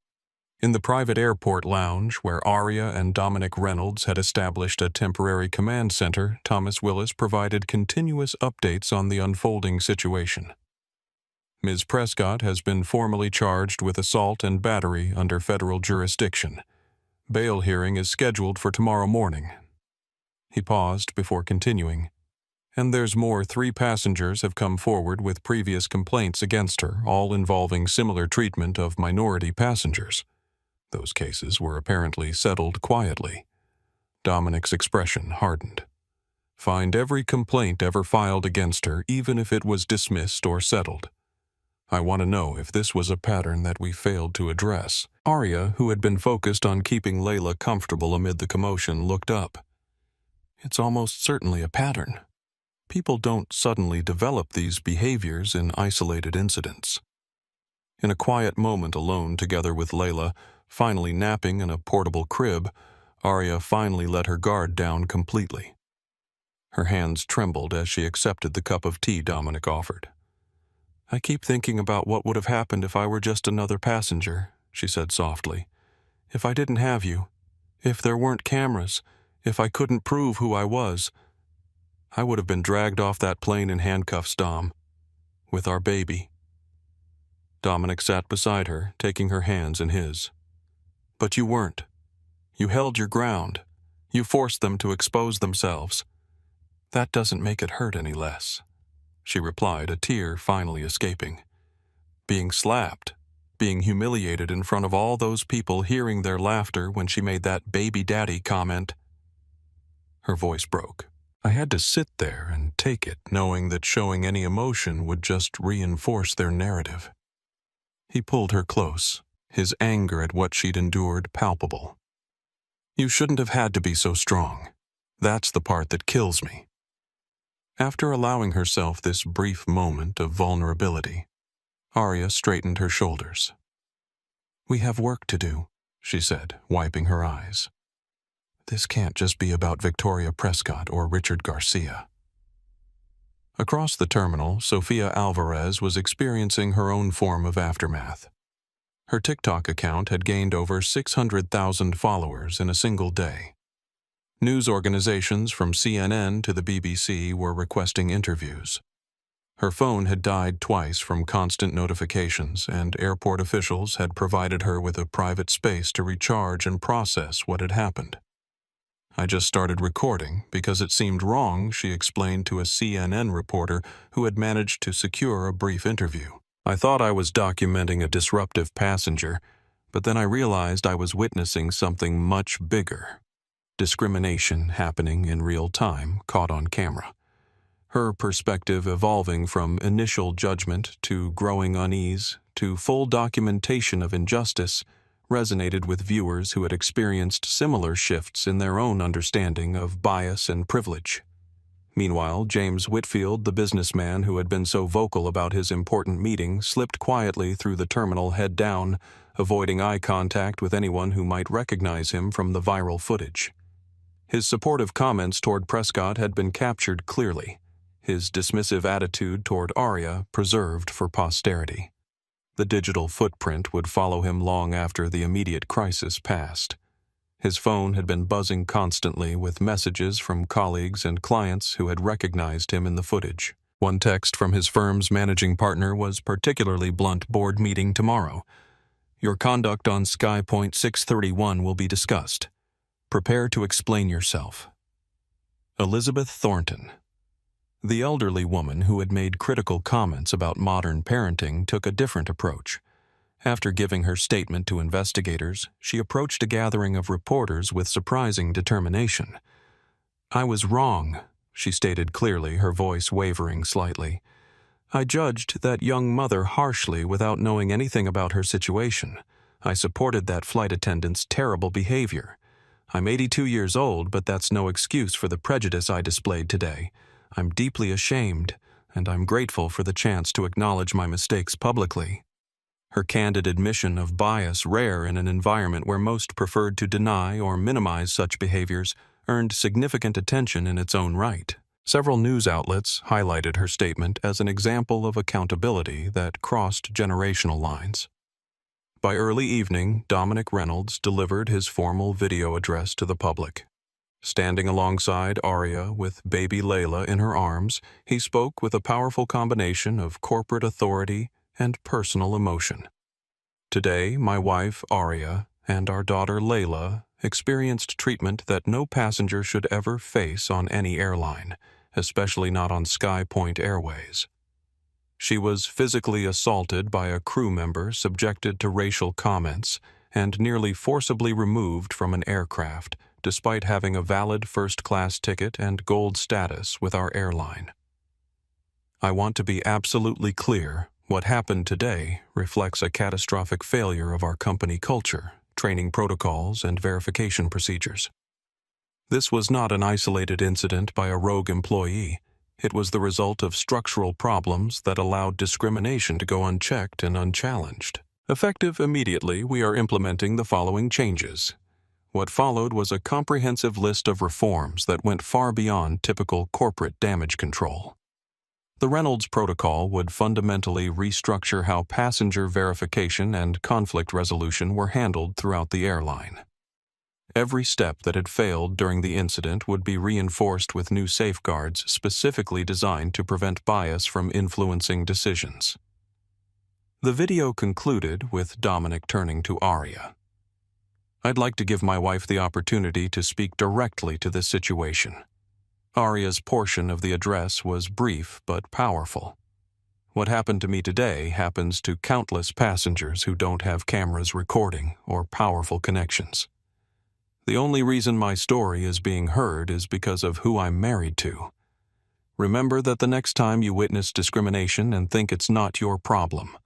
In the private airport lounge where Arya and Dominic Reynolds had established a temporary command center, Thomas Willis provided continuous updates on the unfolding situation. Ms. Prescott has been formally charged with assault and battery under federal jurisdiction. Bail hearing is scheduled for tomorrow morning. He paused before continuing. And there's more. 3 passengers have come forward with previous complaints against her, all involving similar treatment of minority passengers. Those cases were apparently settled quietly. Dominic's expression hardened. Find every complaint ever filed against her, even if it was dismissed or settled. I want to know if this was a pattern that we failed to address. Arya, who had been focused on keeping Layla comfortable amid the commotion, looked up. It's almost certainly a pattern. People don't suddenly develop these behaviors in isolated incidents. In a quiet moment alone together with Layla, finally napping in a portable crib, Arya finally let her guard down completely. Her hands trembled as she accepted the cup of tea Dominic offered. "I keep thinking about what would have happened if I were just another passenger," she said softly. "If I didn't have you, if there weren't cameras, if I couldn't prove who I was, I would have been dragged off that plane in handcuffs, Dom, with our baby." Dominic sat beside her, taking her hands in his. "But you weren't. You held your ground. You forced them to expose themselves. That doesn't make it hurt any less," she replied, a tear finally escaping. Being slapped, being humiliated in front of all those people, hearing their laughter when she made that baby daddy comment. Her voice broke. I had to sit there and take it, knowing that showing any emotion would just reinforce their narrative. He pulled her close, his anger at what she'd endured palpable. "You shouldn't have had to be so strong. That's the part that kills me." After allowing herself this brief moment of vulnerability, Arya straightened her shoulders. "We have work to do," she said, wiping her eyes. "This can't just be about Victoria Prescott or Richard Garcia." Across the terminal, Sofia Alvarez was experiencing her own form of aftermath. Her TikTok account had gained over 600,000 followers in a single day. News organizations from CNN to the BBC were requesting interviews. Her phone had died twice from constant notifications, and airport officials had provided her with a private space to recharge and process what had happened. "I just started recording because it seemed wrong," she explained to a CNN reporter who had managed to secure a brief interview. I thought I was documenting a disruptive passenger, but then I realized I was witnessing something much bigger. Discrimination happening in real time, caught on camera. Her perspective evolving from initial judgment to growing unease to full documentation of injustice resonated with viewers who had experienced similar shifts in their own understanding of bias and privilege. Meanwhile, James Whitfield, the businessman who had been so vocal about his important meeting, slipped quietly through the terminal head down, avoiding eye contact with anyone who might recognize him from the viral footage. His supportive comments toward Prescott had been captured clearly, his dismissive attitude toward Arya preserved for posterity. The digital footprint would follow him long after the immediate crisis passed. His phone had been buzzing constantly with messages from colleagues and clients who had recognized him in the footage. One text from his firm's managing partner was particularly blunt: board meeting tomorrow. Your conduct on SkyPoint 631 will be discussed. Prepare to explain yourself. Elizabeth Thornton. The elderly woman who had made critical comments about modern parenting took a different approach. After giving her statement to investigators, she approached a gathering of reporters with surprising determination. I was wrong, she stated clearly, her voice wavering slightly. I judged that young mother harshly without knowing anything about her situation. I supported that flight attendant's terrible behavior. I'm 82 years old, but that's no excuse for the prejudice I displayed today. I'm deeply ashamed, and I'm grateful for the chance to acknowledge my mistakes publicly. Her candid admission of bias, rare in an environment where most preferred to deny or minimize such behaviors, earned significant attention in its own right. Several news outlets highlighted her statement as an example of accountability that crossed generational lines. By early evening, Dominic Reynolds delivered his formal video address to the public. Standing alongside Arya with baby Layla in her arms, he spoke with a powerful combination of corporate authority and personal emotion. Today, my wife, Arya, and our daughter, Layla, experienced treatment that no passenger should ever face on any airline, especially not on SkyPoint Airways. She was physically assaulted by a crew member, subjected to racial comments, and nearly forcibly removed from an aircraft, despite having a valid first-class ticket and gold status with our airline. I want to be absolutely clear. What happened today reflects a catastrophic failure of our company culture, training protocols, and verification procedures. This was not an isolated incident by a rogue employee. It was the result of structural problems that allowed discrimination to go unchecked and unchallenged. Effective immediately, we are implementing the following changes. What followed was a comprehensive list of reforms that went far beyond typical corporate damage control. The Reynolds Protocol would fundamentally restructure how passenger verification and conflict resolution were handled throughout the airline. Every step that had failed during the incident would be reinforced with new safeguards specifically designed to prevent bias from influencing decisions. The video concluded with Dominic turning to Arya. I'd like to give my wife the opportunity to speak directly to this situation. Arya's portion of the address was brief but powerful. What happened to me today happens to countless passengers who don't have cameras recording or powerful connections. The only reason my story is being heard is because of who I'm married to. Remember that the next time you witness discrimination and think it's not your problem.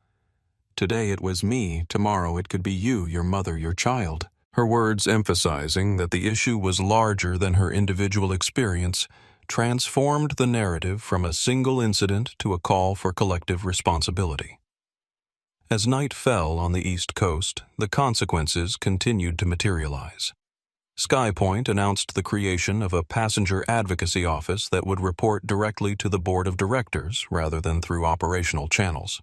Today it was me, tomorrow it could be you, your mother, your child. Her words emphasizing that the issue was larger than her individual experience transformed the narrative from a single incident to a call for collective responsibility. As night fell on the East Coast, the consequences continued to materialize. SkyPoint announced the creation of a passenger advocacy office that would report directly to the board of directors rather than through operational channels.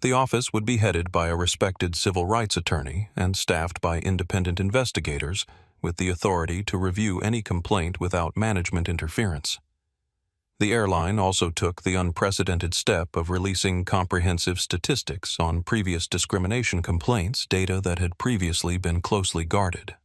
The office would be headed by a respected civil rights attorney and staffed by independent investigators with the authority to review any complaint without management interference. The airline also took the unprecedented step of releasing comprehensive statistics on previous discrimination complaints, data that had previously been closely guarded.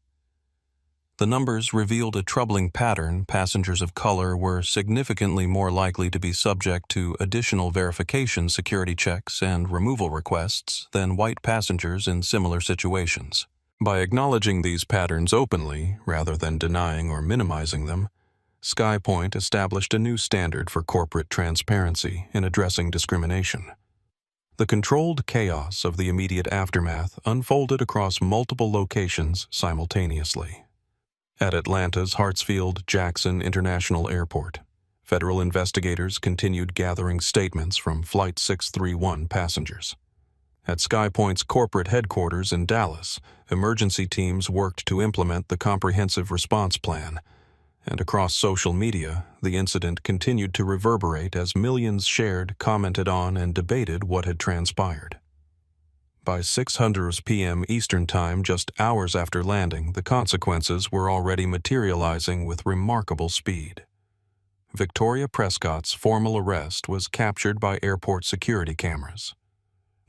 The numbers revealed a troubling pattern. Passengers of color were significantly more likely to be subject to additional verification, security checks, and removal requests than white passengers in similar situations. By acknowledging these patterns openly, rather than denying or minimizing them, SkyPoint established a new standard for corporate transparency in addressing discrimination. The controlled chaos of the immediate aftermath unfolded across multiple locations simultaneously. At Atlanta's Hartsfield-Jackson International Airport, federal investigators continued gathering statements from Flight 631 passengers. At SkyPoint's corporate headquarters in Dallas, emergency teams worked to implement the comprehensive response plan, and across social media, the incident continued to reverberate as millions shared, commented on, and debated what had transpired. By 6:00 p.m. Eastern Time, just hours after landing, the consequences were already materializing with remarkable speed. Victoria Prescott's formal arrest was captured by airport security cameras.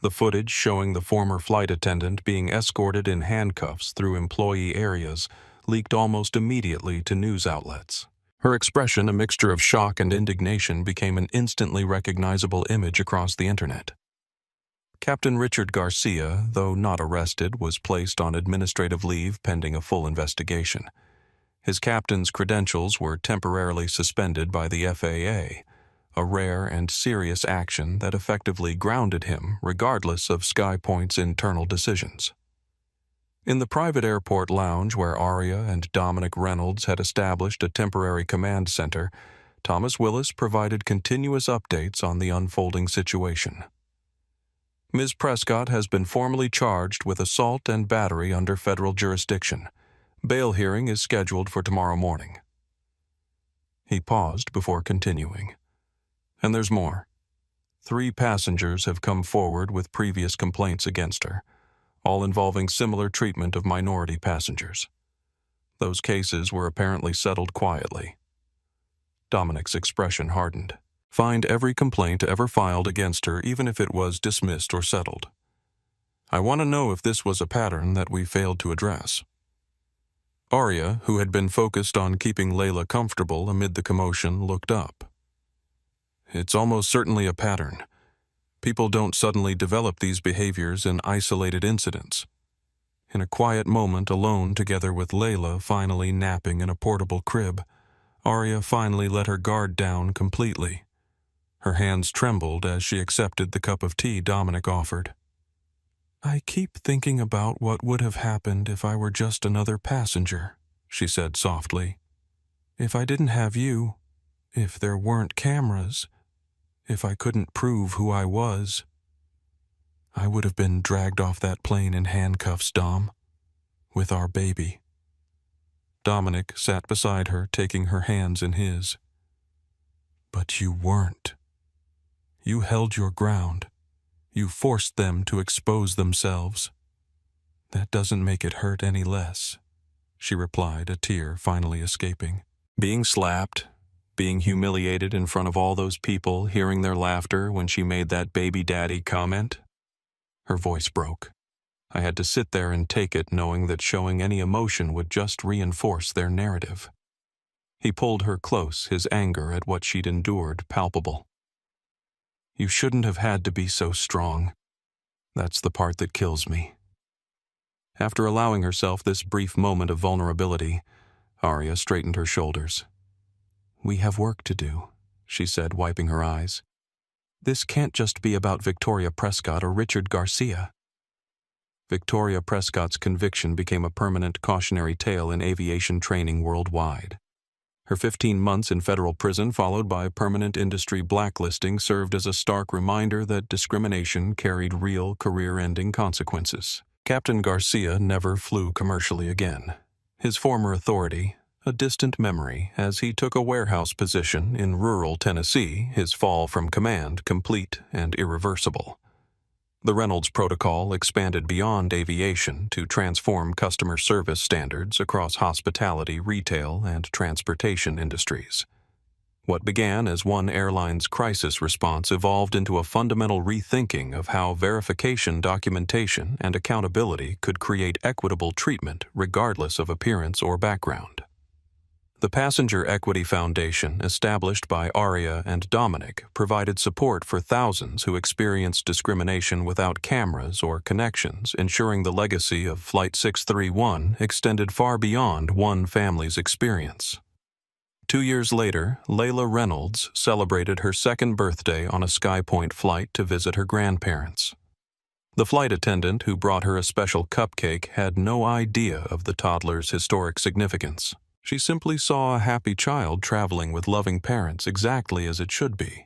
The footage showing the former flight attendant being escorted in handcuffs through employee areas leaked almost immediately to news outlets. Her expression, a mixture of shock and indignation, became an instantly recognizable image across the internet. Captain Richard Garcia, though not arrested, was placed on administrative leave pending a full investigation. His captain's credentials were temporarily suspended by the FAA, a rare and serious action that effectively grounded him regardless of SkyPoint's internal decisions. In the private airport lounge where Aria and Dominic Reynolds had established a temporary command center, Thomas Willis provided continuous updates on the unfolding situation. Ms. Prescott has been formally charged with assault and battery under federal jurisdiction. Bail hearing is scheduled for tomorrow morning. He paused before continuing. And there's more. 3 passengers have come forward with previous complaints against her, all involving similar treatment of minority passengers. Those cases were apparently settled quietly. Dominic's expression hardened. Find every complaint ever filed against her, even if it was dismissed or settled. I want to know if this was a pattern that we failed to address. Aria, who had been focused on keeping Layla comfortable amid the commotion, looked up. It's almost certainly a pattern. People don't suddenly develop these behaviors in isolated incidents. In a quiet moment alone together with Layla finally napping in a portable crib, Aria finally let her guard down completely. Her hands trembled as she accepted the cup of tea Dominic offered. I keep thinking about what would have happened if I were just another passenger, she said softly. If I didn't have you, if there weren't cameras, if I couldn't prove who I was, I would have been dragged off that plane in handcuffs, Dom, with our baby. Dominic sat beside her, taking her hands in his. But you weren't. You held your ground. You forced them to expose themselves. That doesn't make it hurt any less, she replied, a tear finally escaping. Being slapped, being humiliated in front of all those people, hearing their laughter when she made that baby daddy comment? Her voice broke. I had to sit there and take it, knowing that showing any emotion would just reinforce their narrative. He pulled her close, his anger at what she'd endured palpable. You shouldn't have had to be so strong. That's the part that kills me. After allowing herself this brief moment of vulnerability, Aria straightened her shoulders. We have work to do, she said, wiping her eyes. This can't just be about Victoria Prescott or Richard Garcia. Victoria Prescott's conviction became a permanent cautionary tale in aviation training worldwide. Her 15 months in federal prison, followed by permanent industry blacklisting, served as a stark reminder that discrimination carried real career-ending consequences. Captain Garcia never flew commercially again. His former authority, a distant memory, as he took a warehouse position in rural Tennessee, his fall from command complete and irreversible. The Reynolds Protocol expanded beyond aviation to transform customer service standards across hospitality, retail, and transportation industries. What began as one airline's crisis response evolved into a fundamental rethinking of how verification, documentation, and accountability could create equitable treatment regardless of appearance or background. The Passenger Equity Foundation, established by Aria and Dominic, provided support for thousands who experienced discrimination without cameras or connections, ensuring the legacy of Flight 631 extended far beyond one family's experience. 2 years later, Layla Reynolds celebrated her second birthday on a SkyPoint flight to visit her grandparents. The flight attendant who brought her a special cupcake had no idea of the toddler's historic significance. She simply saw a happy child traveling with loving parents exactly as it should be.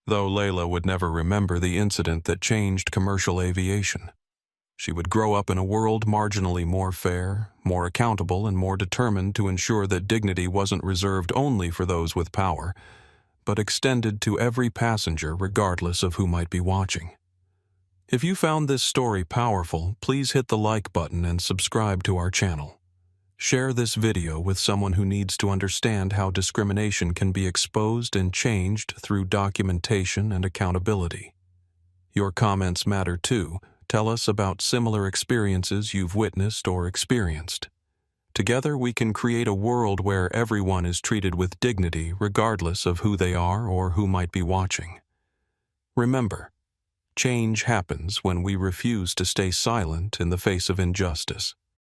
Though Layla would never remember the incident that changed commercial aviation, she would grow up in a world marginally more fair, more accountable, and more determined to ensure that dignity wasn't reserved only for those with power, but extended to every passenger regardless of who might be watching. If you found this story powerful, please hit the like button and subscribe to our channel. Share this video with someone who needs to understand how discrimination can be exposed and changed through documentation and accountability. Your comments matter too. Tell us about similar experiences you've witnessed or experienced. Together we can create a world where everyone is treated with dignity regardless of who they are or who might be watching. Remember, change happens when we refuse to stay silent in the face of injustice.